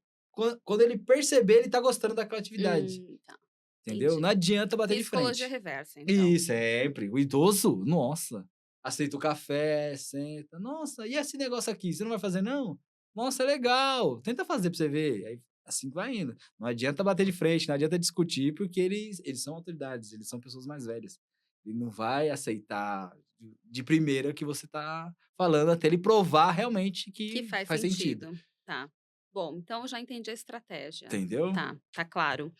quando ele perceber, ele tá gostando daquela atividade, Tá, entendeu? entendi. Não adianta bater de Psicologia frente. reversa, então. E sempre. O idoso, nossa, aceita o café, senta: "Nossa, e esse negócio aqui, você não vai fazer não? Nossa, é legal, tenta fazer pra você ver". Aí assim vai indo. Não adianta bater de frente, não adianta discutir, porque eles são autoridades, eles são pessoas mais velhas. Ele não vai aceitar de primeira o que você tá falando, até ele provar realmente Que que faz faz sentido, sentido. Tá. Bom, então eu já entendi a estratégia. entendeu? Tá, tá claro.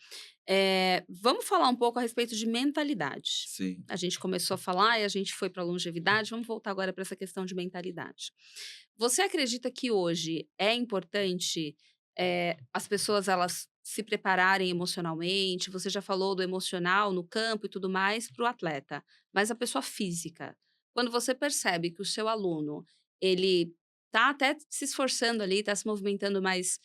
Vamos falar um pouco a respeito de mentalidade. Sim. A gente começou a falar e a gente foi para longevidade, vamos voltar agora para essa questão de mentalidade. Você acredita que hoje é importante, as pessoas elas se prepararem emocionalmente? Você já falou do emocional no campo e tudo mais para o atleta, mas a pessoa física, quando você percebe que o seu aluno, ele tá até se esforçando ali, tá se movimentando, mas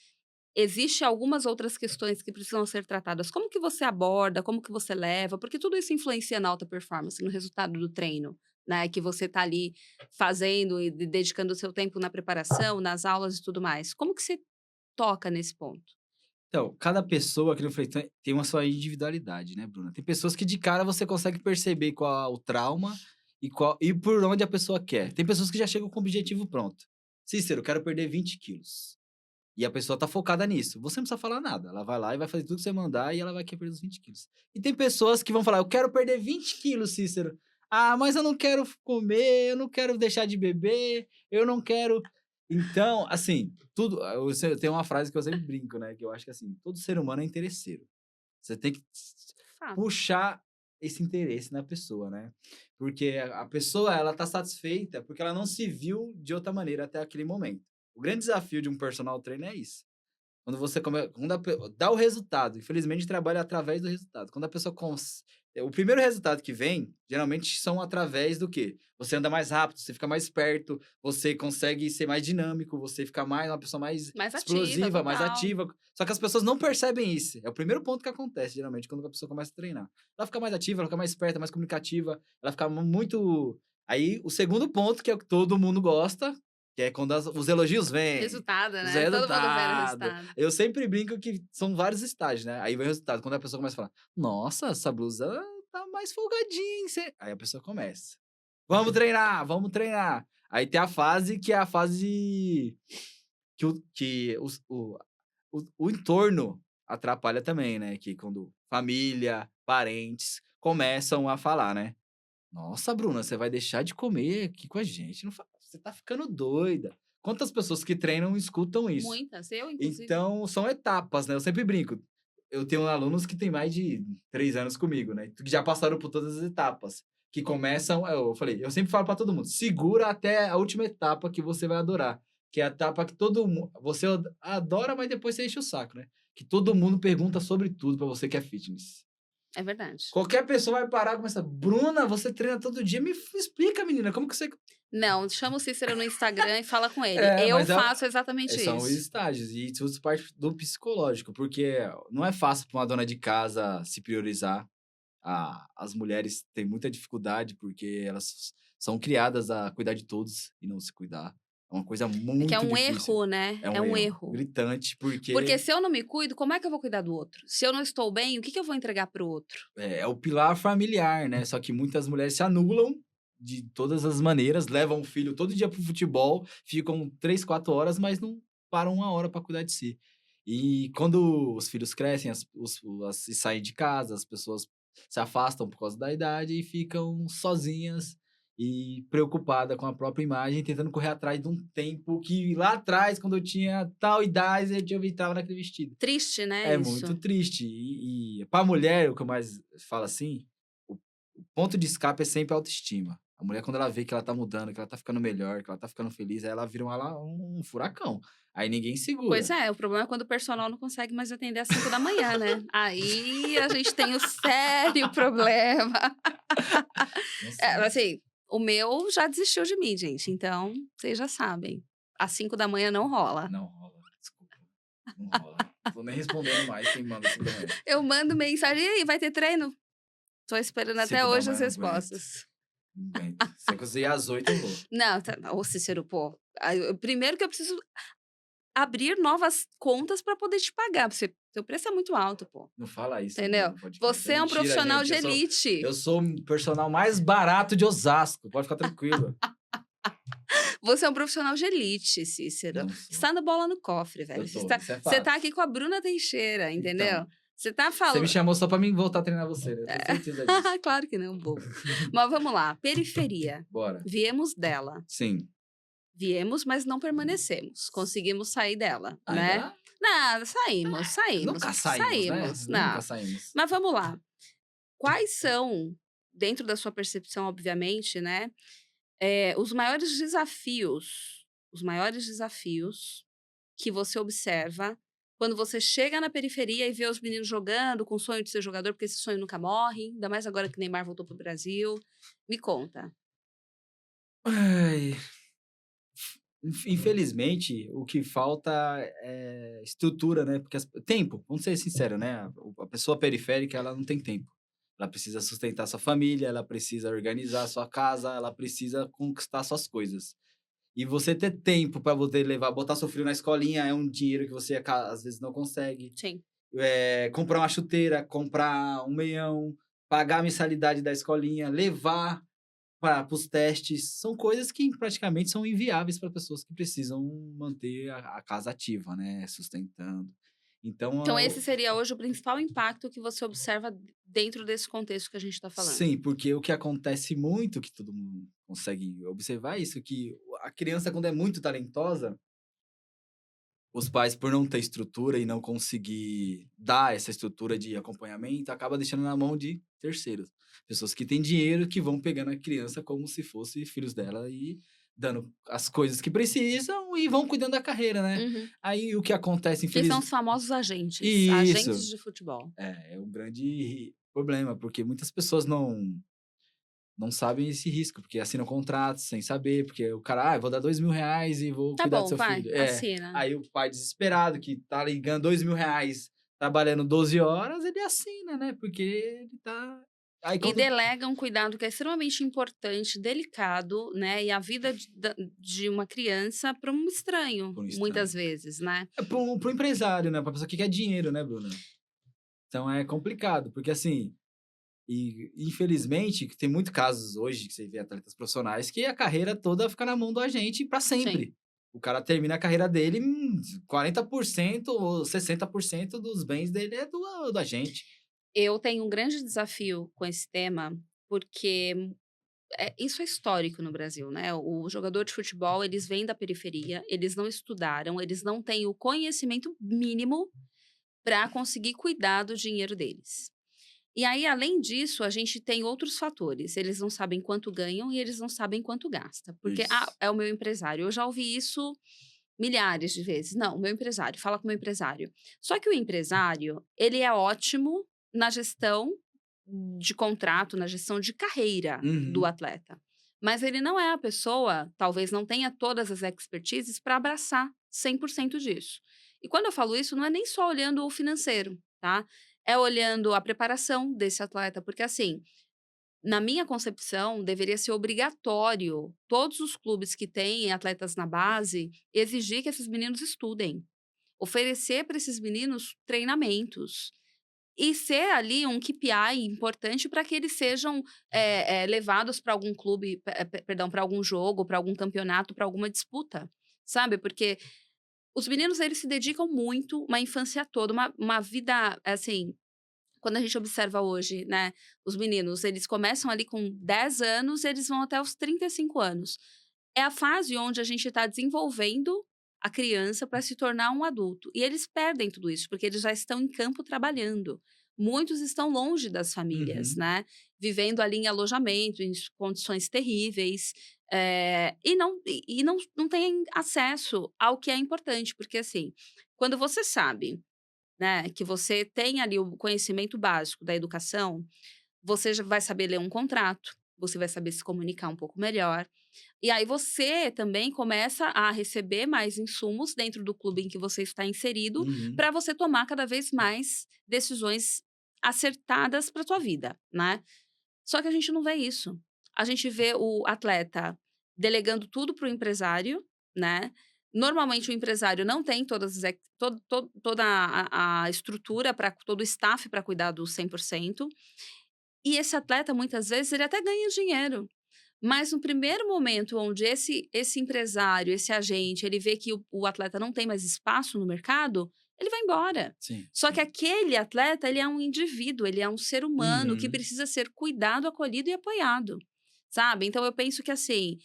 Existe algumas outras questões que precisam ser tratadas. Como que você aborda, como que você leva, porque tudo isso influencia na alta performance, no resultado do treino, né, que você tá ali fazendo e dedicando o seu tempo na preparação, nas aulas e tudo mais. Como que você toca nesse ponto? Então, cada pessoa, que eu falei, tem uma sua individualidade, né, Bruna? Tem pessoas que de cara você consegue perceber qual o trauma e por onde a pessoa quer. Tem pessoas que já chegam com o objetivo pronto. Cícero, eu quero perder 20 quilos. E a pessoa tá focada nisso. Você não precisa falar nada. Ela vai lá e vai fazer tudo que você mandar e ela vai querer perder os 20 quilos. E tem pessoas que vão falar, eu quero perder 20 quilos, Cícero. Ah, mas eu não quero comer, eu não quero deixar de beber, eu não quero. Então, assim, tudo. Eu tenho uma frase que eu sempre brinco, né? Que eu acho que assim, todo ser humano é interesseiro. Você tem que Fato. puxar esse interesse na pessoa, né? Porque a pessoa, ela tá satisfeita porque ela não se viu de outra maneira até aquele momento. O grande desafio de um personal trainer é isso. Quando você quando dá o resultado, infelizmente trabalha através do resultado. Quando a pessoa o primeiro resultado que vem, geralmente são através do quê? Você anda mais rápido, você fica mais esperto, você consegue ser mais dinâmico, você fica mais uma pessoa mais Mais ativa, explosiva, mais total. ativa. Só que as pessoas não percebem isso. É o primeiro ponto que acontece, geralmente, quando a pessoa começa a treinar. Ela fica mais ativa, ela fica mais esperta, mais comunicativa, ela fica muito. Aí, o segundo ponto, que é o que todo mundo gosta, que é quando os elogios vêm. Resultado, Os né? Todo mundo vendo o resultado. resultado. Eu sempre brinco que são vários estágios, né? Aí vem o resultado. Quando a pessoa começa a falar: "Nossa, essa blusa tá mais folgadinha, hein, Aí a pessoa começa: "Vamos treinar, vamos treinar". Aí tem a fase que é a fase que o entorno atrapalha também, né? Que quando família, parentes começam a falar, né? "Nossa, Bruna, você vai deixar de comer aqui com a gente? Não você tá ficando doida". Quantas pessoas que treinam escutam isso? Muitas, eu inclusive. Então, são etapas, né, eu sempre brinco. Eu tenho alunos que têm mais de 3 anos comigo, né, que já passaram por todas as etapas, que começam eu falei, eu sempre falo para todo mundo: "Segura até a última etapa que você vai adorar", que é a etapa que todo mundo você adora, mas depois você enche o saco, né, que todo mundo pergunta sobre tudo para você que é fitness. É verdade. Qualquer pessoa vai parar e começar: "Bruna, você treina todo dia? Explica, menina, como que você". Não, chama o Cícero no Instagram e fala com ele. É, Eu mas faço exatamente são os isso. estágios e tudo parte do psicológico, porque não é fácil para uma dona de casa se priorizar. As mulheres têm muita dificuldade, porque elas são criadas a cuidar de todos e não se cuidar. É uma coisa É que é muito um difícil. erro, né? É É um um erro erro. gritante, Porque porque se eu não me cuido, como é que eu vou cuidar do outro? Se eu não estou bem, o que que eu vou entregar para o outro? é o pilar familiar, né, só que muitas mulheres se anulam de todas as maneiras, levam o filho todo dia para o futebol, ficam 3, 4 horas, mas não param 1 hora para cuidar de si. E quando os filhos crescem, e saem de casa, as pessoas se afastam por causa da idade e ficam sozinhas e preocupada com a própria imagem, tentando correr atrás de um tempo que lá atrás, quando eu tinha tal idade, eu estava naquele vestido. Triste, né, É muito isso. triste. E pra mulher, o que eu mais falo assim, o ponto de escape é sempre a autoestima. A mulher, quando ela vê que ela tá mudando, que ela tá ficando melhor, que ela tá ficando feliz, aí ela vira um furacão. Aí ninguém Pois segura. é, o problema é quando o personal não consegue mais atender às 5 da manhã, né? Aí a gente tem o sério problema. Não É, sei. assim, o meu já desistiu de mim, gente, então vocês já sabem. Às 5 da manhã não rola. Não rola, desculpa. Não rola. Tô nem respondendo mais quem manda 5 da manhã. Eu mando mensagem: "E aí, vai ter treino?" Tô esperando até cinco da hoje as manhã não aguento. respostas. Não aguento. Se eu conseguir às 8 eu vou. Não, ô Cícero, pô, primeiro que eu preciso abrir novas contas para poder te pagar, porque seu preço é muito alto, pô, Não fala isso entendeu? no podcast. É Você é um mentira, profissional gente. de elite. Eu sou o personal mais barato de Osasco. Pode ficar tranquilo. Você é um profissional de elite, Cícero. Não sou. Está no bola no cofre, velho. Eu Você tô, está isso é você tá fato. aqui com a Bruna Teixeira, entendeu? Então, Você tá você me falando. chamou só pra mim voltar a treinar você, né? Eu tenho certeza disso. Claro que não, bobo. Mas vamos lá, periferia. Bora. Viemos dela. Sim. Viemos, mas não permanecemos. Conseguimos sair dela, né? Ainda Nada, saímos, saímos, nunca saímos, né? saímos. Nunca Não. saímos. Mas vamos lá. Quais são, dentro da sua percepção, obviamente, né, os maiores desafios que você observa quando você chega na periferia e vê os meninos jogando com o sonho de ser jogador, porque esse sonho nunca morre, ainda mais agora que o Neymar voltou para o Brasil. Me conta. Ai, Infelizmente, o que falta é estrutura, né? Porque tempo, vamos ser sinceros, né? A pessoa periférica, ela não tem tempo. Ela precisa sustentar sua família, ela precisa organizar sua casa, ela precisa conquistar suas coisas. E você ter tempo para poder levar, botar seu filho na escolinha é um dinheiro que você às vezes não consegue. Sim. Comprar uma chuteira, comprar um meião, pagar a mensalidade da escolinha, levar para os testes, são coisas que praticamente são inviáveis para pessoas que precisam manter a casa ativa, né, sustentando. Então, Então esse seria hoje o principal impacto que você observa dentro desse contexto que a gente está falando. sim, porque o que acontece muito, que todo mundo consegue observar é isso, que a criança quando é muito talentosa, os pais, por não ter estrutura e não conseguir dar essa estrutura de acompanhamento, acaba deixando na mão de terceiros. Pessoas que têm dinheiro, que vão pegando a criança como se fosse filhos dela e dando as coisas que precisam e vão cuidando da carreira, né. Uhum. Aí o que acontece Que são os famosos agentes, agentes Isso. de futebol. É um grande problema, porque muitas pessoas não sabem esse risco, porque assinam contratos sem saber, porque o cara: "Ah, vou dar R$ 2.000 e vou Tá cuidar do bom, seu vai, filho". assina. Aí o pai desesperado que tá ali ganhando R$ 2.000, trabalhando 12 horas, ele assina, né, porque ele tá aí E quando delega um cuidado que é extremamente importante, delicado, né, e a vida de uma criança para um estranho, por um muitas estranho. vezes, né. É para um empresário, né, pra pessoa que quer dinheiro, né, Bruna. Então é complicado, porque assim, e infelizmente que tem muito casos hoje que você vê atletas profissionais que a carreira toda fica na mão do agente para Sim. sempre. O cara termina a carreira dele, 40% ou 60% dos bens dele é do agente. Eu tenho um grande desafio com esse tema, porque isso é histórico no Brasil, né, o jogador de futebol, eles vêm da periferia, eles não estudaram, eles não têm o conhecimento mínimo para conseguir cuidar do dinheiro deles. E aí, além disso, a gente tem outros fatores, eles não sabem quanto ganham e eles não sabem quanto gasta, porque: "Ah, Isso. é o meu empresário", eu já ouvi isso milhares de vezes. "Não, o meu empresário, fala com o meu empresário". Só que o empresário, ele é ótimo na gestão de contrato, na gestão de carreira do Uhum. atleta, mas ele não é a pessoa, talvez não tenha todas as expertises para abraçar 100% disso. E quando eu falo isso, não é nem só olhando o financeiro, tá, é olhando a preparação desse atleta, porque assim, na minha concepção, deveria ser obrigatório todos os clubes que têm atletas na base exigir que esses meninos estudem, oferecer para esses meninos treinamentos e ser ali um KPI importante para que eles sejam levados para algum clube, perdão, para algum jogo, para algum campeonato, para alguma disputa, sabe? Porque os meninos eles se dedicam muito, uma infância toda, uma vida assim. Quando a gente observa hoje, né, os meninos, eles começam ali com 10 anos, eles vão até os 35 anos. É a fase onde a gente está desenvolvendo a criança para se tornar um adulto. E eles perdem tudo isso, porque eles já estão em campo trabalhando. Muitos estão longe das famílias, Uhum. né? Vivendo ali em alojamento, em condições terríveis, e não têm acesso ao que é importante, porque assim, quando você sabe, né, que você tem ali o conhecimento básico da educação, você já vai saber ler um contrato, você vai saber se comunicar um pouco melhor, e aí você também começa a receber mais insumos dentro do clube em que você está inserido, Uhum. para você tomar cada vez mais decisões acertadas para tua vida, né. Só que a gente não vê isso. A gente vê o atleta delegando tudo para o empresário, né. Normalmente o empresário não tem todas as toda a estrutura para todo o staff para cuidar do 100%. E esse atleta muitas vezes ele até ganha dinheiro, mas no primeiro momento onde esse empresário, esse agente, ele vê que o atleta não tem mais espaço no mercado, ele vai embora. Sim, Só que sim. aquele atleta, ele é um indivíduo, ele é um ser humano que Uhum. precisa ser cuidado, acolhido e apoiado, sabe. Então eu penso que assim,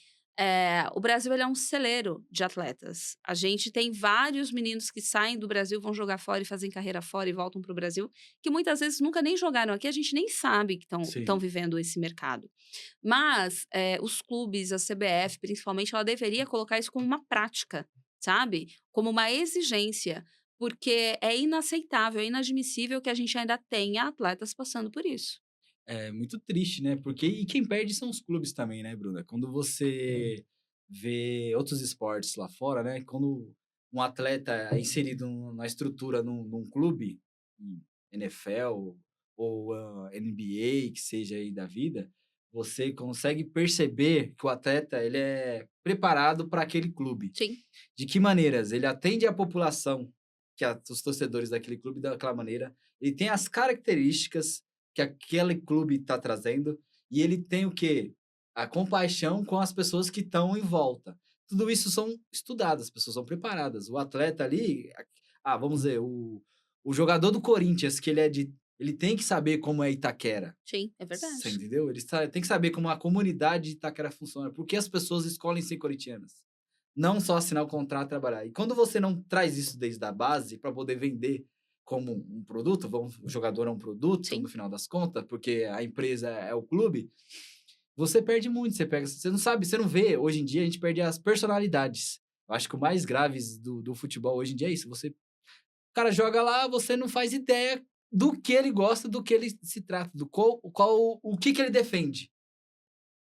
o Brasil ele é um celeiro de atletas. A gente tem vários meninos que saem do Brasil, vão jogar fora e fazem carreira fora e voltam para o Brasil, que muitas vezes nunca nem jogaram aqui, a gente nem sabe que estão Sim. vivendo esse mercado. Mas, os clubes, a CBF principalmente, ela deveria colocar isso como uma prática, sabe, como uma exigência, porque é inaceitável, é inadmissível que a gente ainda tenha atletas passando por isso. É muito triste, né, porque quem perde são os clubes também, né, Bruna. Quando você vê outros esportes lá fora, né? Quando um atleta é inserido na estrutura num clube, NFL ou NBA, que seja aí da vida, você consegue perceber que o atleta ele é preparado para aquele clube. Sim, De que maneiras? Ele atende a população, os torcedores daquele clube daquela maneira. Ele tem as características que aquele clube está trazendo e ele tem o quê? A compaixão com as pessoas que estão em volta. Tudo isso são estudadas, as pessoas são preparadas. O atleta ali, vamos dizer, o jogador do Corinthians, que ele tem que saber como é Itaquera. sim, é Você verdade. entendeu? Ele tem que saber como a comunidade de Itaquera funciona. Por que as pessoas escolhem ser corintianas? Não só assinar o contrato e trabalhar. E quando você não traz isso desde a base para poder vender como um produto, o jogador é um produto, no Sim, final das contas, porque a empresa é o clube, você perde muito. Você não sabe, você não vê. Hoje em dia, a gente perde as personalidades. Eu acho que o mais grave do futebol hoje em dia é isso. O cara joga lá, você não faz ideia do que ele gosta, do que ele se trata, o que ele defende.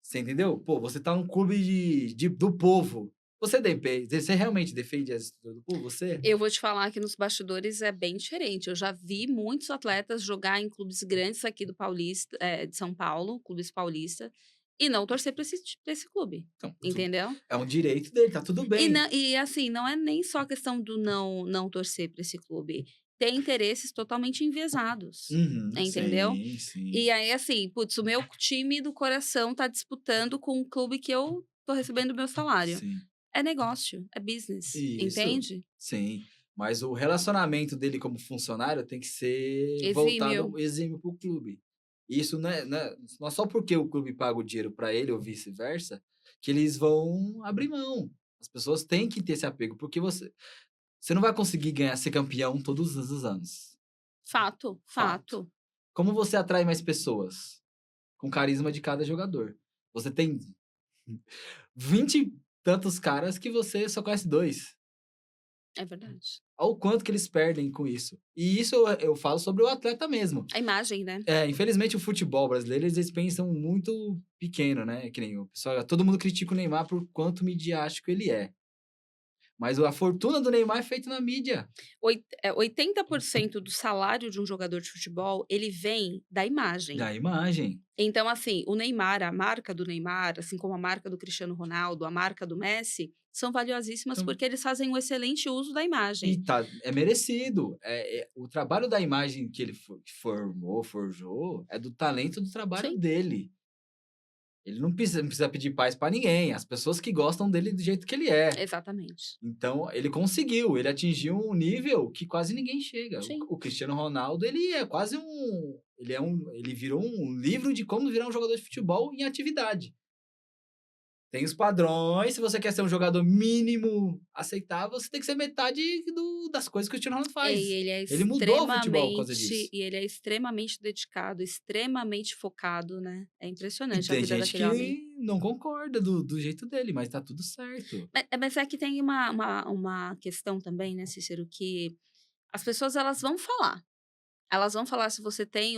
Você entendeu? Pô, você tá num clube do povo. Você realmente defende as estrutura do povo? Você? eu vou te falar que nos bastidores é bem diferente. Eu já vi muitos atletas jogar em clubes grandes aqui do Paulista, de São Paulo, clubes paulista, e não torcer pra esse clube, Então, entendeu? é um direito dele, tá tudo bem. E assim, não é nem só a questão do não torcer para esse clube. Tem interesses totalmente enviesados, Uhum, entendeu? sim, sim, E aí, assim, putz, o meu time do coração tá disputando com um clube que eu tô recebendo o meu salário. sim. É negócio, é business, Isso, entende? sim. Mas o relacionamento dele como funcionário tem que ser Exímio. voltado exímio para o clube. Isso não é só porque o clube paga o dinheiro para ele ou vice-versa que eles vão abrir mão. As pessoas têm que ter esse apego, porque você não vai conseguir ganhar, ser campeão todos os anos. Fato, Fato. fato. Como você atrai mais pessoas? Com carisma de cada jogador. Você tem 20 e tantos caras que você só conhece 2. É verdade. Olha o quanto que eles perdem com isso. E isso eu falo sobre o atleta mesmo. A imagem, né? Infelizmente o futebol brasileiro, eles pensam muito pequeno, né, que nem o pessoal todo mundo critica o Neymar por quanto midiático ele é. Mas a fortuna do Neymar é feita na mídia. 80% do salário de um jogador de futebol, ele vem da imagem. Da imagem. Então, assim, o Neymar, a marca do Neymar, assim como a marca do Cristiano Ronaldo, a marca do Messi, são valiosíssimas Então porque eles fazem um excelente uso da imagem. é merecido. O trabalho da imagem que ele forjou, é do talento do trabalho Sim, dele. Ele não precisa pedir paz pra ninguém, as pessoas que gostam dele do jeito que ele é. exatamente. Então, ele conseguiu, ele atingiu um nível que quase ninguém chega. O Sim. o Cristiano Ronaldo, ele é quase ele virou um livro de como virar um jogador de futebol em atividade. Tem os padrões, se você quer ser um jogador mínimo aceitável, você tem que ser metade das coisas que o Cristiano Ronaldo E faz. ele é Ele mudou o futebol por causa disso. extremamente dedicado, extremamente focado, né. É E impressionante a tem vida gente daquele homem. que não concorda do jeito dele, mas tá tudo certo. Mas é que tem uma questão também, né, Cícero, que as pessoas elas vão falar. Elas vão falar se você tem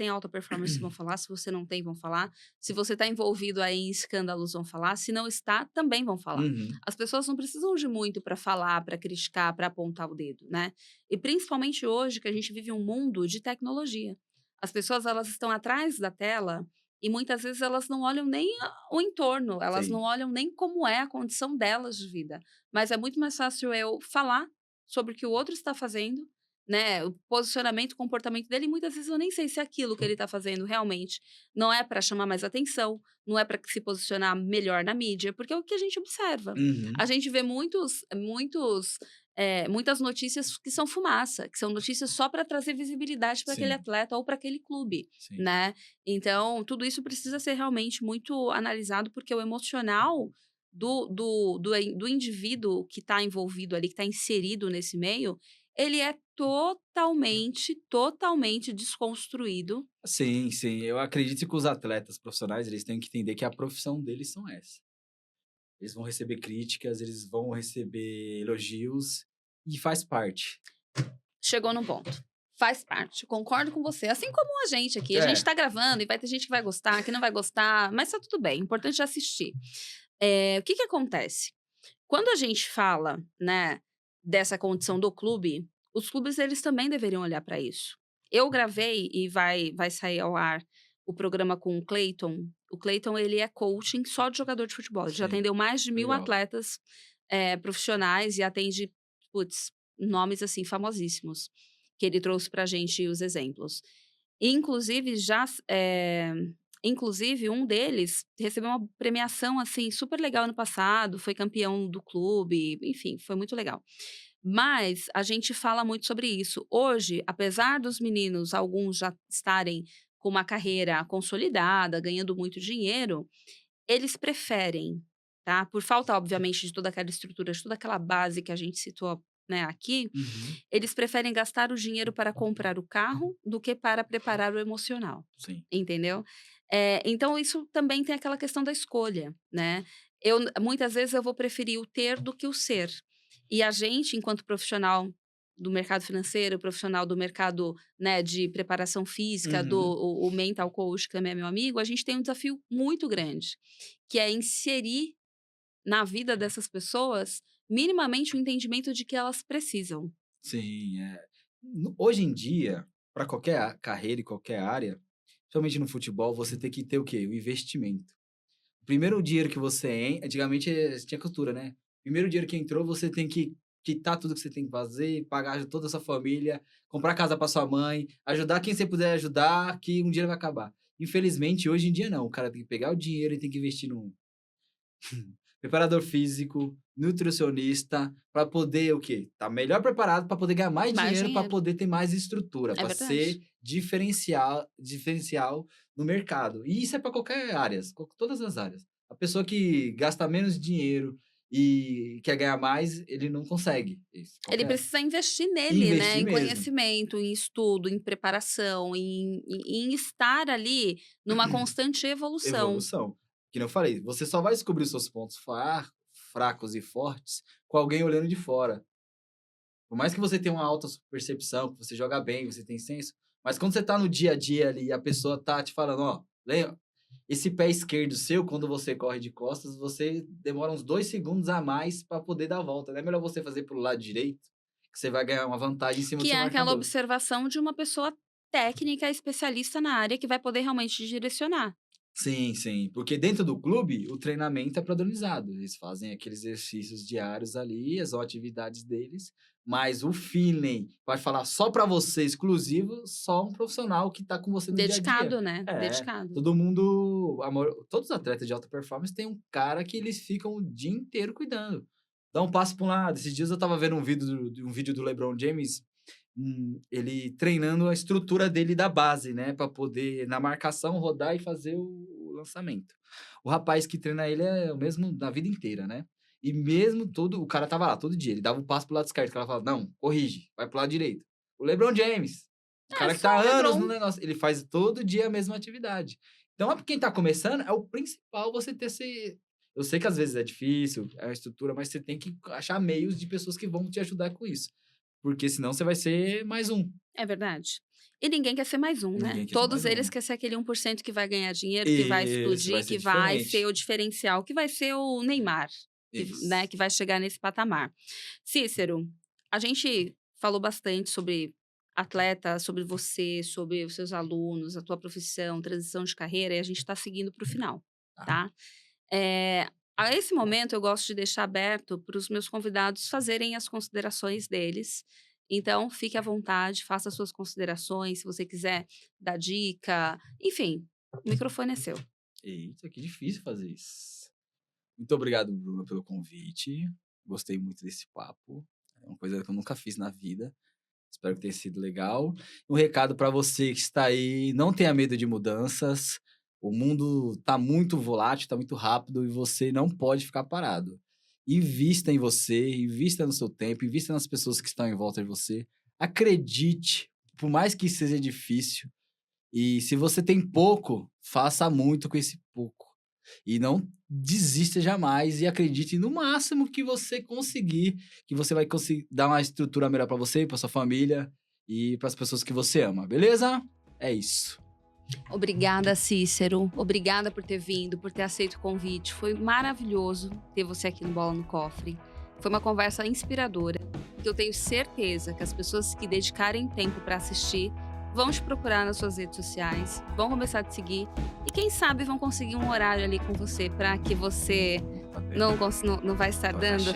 alta performance, vão falar, se você não tem, vão falar, se você está envolvido aí em escândalos, vão falar, se não está, também vão falar. Uhum. As pessoas não precisam de muito para falar, para criticar, para apontar o dedo, né. E principalmente hoje que a gente vive um mundo de tecnologia. As pessoas elas estão atrás da tela e muitas vezes elas não olham nem o entorno, elas não Sim. olham nem como é a condição delas de vida. Mas é muito mais fácil eu falar sobre o que o outro está fazendo, né, o posicionamento, o comportamento dele, e muitas vezes eu nem sei se aquilo que ele está fazendo realmente não é para chamar mais atenção, não é para se posicionar melhor na mídia, porque é o que a gente observa. A Uhum. gente vê muitas notícias que são fumaça, que são notícias só para trazer visibilidade para aquele Sim, atleta ou para aquele clube, sim. né. Então, tudo isso precisa ser realmente muito analisado, porque o emocional do indivíduo que está envolvido ali, que está inserido nesse meio, ele é totalmente desconstruído. Sim, sim. Eu acredito que os atletas profissionais, eles têm que entender que a profissão deles são essa. Eles vão receber críticas, eles vão receber elogios e faz parte. Chegou no ponto. Faz parte, concordo com você. Assim como a gente aqui. A gente É, tá gravando e vai ter gente que vai gostar, que não vai gostar, mas tá tudo bem. O importante é assistir. O que que acontece? Quando a gente fala, né, dessa condição do clube, os clubes eles também deveriam olhar para isso. Eu gravei e vai sair ao ar o programa com o Clayton. O Clayton ele é coaching só de jogador de futebol. Ele já Sei, atendeu mais de 1.000 legal. atletas, profissionais e atende, putz, nomes, assim, famosíssimos, que ele trouxe pra gente os exemplos. Inclusive inclusive um deles recebeu uma premiação, assim, super legal ano passado, foi campeão do clube, enfim, foi muito legal. Mas a gente fala muito sobre isso. Hoje, apesar dos meninos, alguns já estarem com uma carreira consolidada, ganhando muito dinheiro, eles preferem, tá, por falta, obviamente, de toda aquela estrutura, de toda aquela base que a gente citou, né, aqui, Uhum, eles preferem gastar o dinheiro para comprar o carro do que para preparar o emocional, sim. entendeu? Então isso também tem aquela questão da escolha, né. Muitas vezes eu vou preferir o ter do que o ser. E a gente, enquanto profissional do mercado financeiro, profissional do mercado, né, de preparação física, Uhum. o mental coach, que também é meu amigo, a gente tem um desafio muito grande, que é inserir na vida dessas pessoas, minimamente o entendimento de que elas precisam. Sim, hoje em dia, para qualquer carreira e qualquer área, principalmente no futebol, você tem que ter o quê? O investimento. O primeiro dinheiro que você antigamente tinha cultura, né? Primeiro dinheiro que entrou, você tem que quitar tudo que você tem que fazer, pagar toda a sua família, comprar casa para sua mãe, ajudar quem você puder ajudar, que um dia vai acabar. Infelizmente, hoje em dia não. O cara tem que pegar o dinheiro e tem que investir num preparador físico, nutricionista, para poder o quê? Tá melhor preparado para poder ganhar mais Mais dinheiro, para dinheiro. poder ter mais estrutura, É para verdade. ser diferencial no mercado. E isso é para qualquer áreas, todas as áreas. A pessoa que gasta menos dinheiro e quer ganhar mais, ele não consegue. Isso, Ele qualquer precisa investir nele, né, investir em mesmo. conhecimento, em estudo, em preparação, em estar ali numa constante evolução. Evolução. Que nem eu falei, você só vai descobrir os seus pontos fracos e fortes com alguém olhando de fora. Por mais que você tenha uma alta percepção, que você joga bem, você tem senso, mas quando você tá no dia a dia ali e a pessoa tá te falando: "Ó, lembra, esse pé esquerdo seu, quando você corre de costas, você demora uns 2 segundos a mais para poder dar a volta. Não é melhor você fazer para o lado direito, que você vai ganhar uma vantagem em cima do Que seu é aquela marcador". observação de uma pessoa técnica, especialista na área, que vai poder realmente te direcionar. Sim, sim, porque dentro do clube, o treinamento é padronizado. Eles fazem aqueles exercícios diários ali, as atividades deles, mas o feeling, vai falar só para você, exclusivo, só um profissional que tá com você no dia a dia. Dedicado, né, É, dedicado. todo mundo, todos os atletas de alta performance têm um cara que eles ficam o dia inteiro cuidando. Dá um passo para um lado. Esses dias eu estava vendo um vídeo do LeBron James, ele treinando a estrutura dele da base, né, para poder na marcação rodar e fazer o lançamento. O rapaz que treina ele é o mesmo da vida inteira, né. E mesmo todo o cara tava lá todo dia, ele dava um passo para o lado esquerdo, o cara falava: "Não, corrige, vai para o lado direito". O LeBron James, o É cara que só tá há o anos no LeBron. negócio, ele faz todo dia a mesma atividade. Então, para quem tá começando, é o principal você ter esse, eu sei que às vezes é difícil, é uma estrutura, mas você tem que achar meios de pessoas que vão te ajudar com isso, porque senão você vai ser mais um. É verdade. E ninguém quer ser mais um, né. Ninguém quer ser Todos mais eles um. querem ser aquele 1% que vai ganhar dinheiro, que vai Isso, vai explodir, ser que vai ser diferente. o diferencial, que vai ser o Neymar, que, né, Isso. que vai chegar nesse patamar. Cícero, a gente falou bastante sobre atleta, sobre você, sobre os seus alunos, a tua profissão, transição de carreira, e a gente está seguindo para o final, Tá. tá. Eh, a esse momento eu gosto de deixar aberto para os meus convidados fazerem as considerações deles. Então, fique à vontade, faça suas considerações, se você quiser dar dica, enfim, o microfone é seu. Eita, que difícil fazer isso. Muito obrigado, Bruna, pelo convite. Gostei muito desse papo. É uma coisa que eu nunca fiz na vida. Espero que tenha sido legal. Um recado para você que está aí, não tenha medo de mudanças. O mundo está muito volátil, está muito rápido e você não pode ficar parado. Invista em você, invista no seu tempo, invista nas pessoas que estão em volta de você. Acredite, por mais que seja difícil. E se você tem pouco, faça muito com esse pouco. E não desista jamais e acredite no máximo que você conseguir, que você vai conseguir dar uma estrutura melhor para você, para sua família e para as pessoas que você ama, beleza? É isso. Obrigada, Cícero. Obrigada por ter vindo, por ter aceito o convite. Foi maravilhoso ter você aqui no Bola no Cofre. Foi uma conversa inspiradora, que eu tenho certeza que as pessoas que dedicarem tempo para assistir vão te procurar nas suas redes sociais, vão começar a te seguir e quem sabe vão conseguir um horário ali com você para que você não vai estar dando.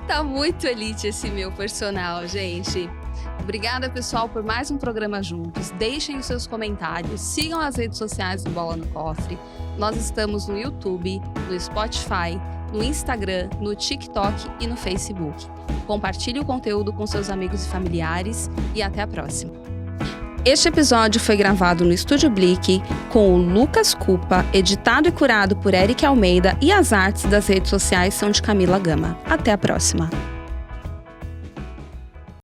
Tá muito elite esse meu personal, gente. Obrigada, pessoal, por mais um programa juntos. Deixem os seus comentários, sigam as redes sociais do Bola no Cofre. Nós estamos no YouTube, no Spotify, no Instagram, no TikTok e no Facebook. Compartilhe o conteúdo com seus amigos e familiares e até a próxima. Este episódio foi gravado no Estúdio Blick com o Lucas Cupa, editado e curado por Eric Almeida e as artes das redes sociais são de Camila Gama. Até a próxima!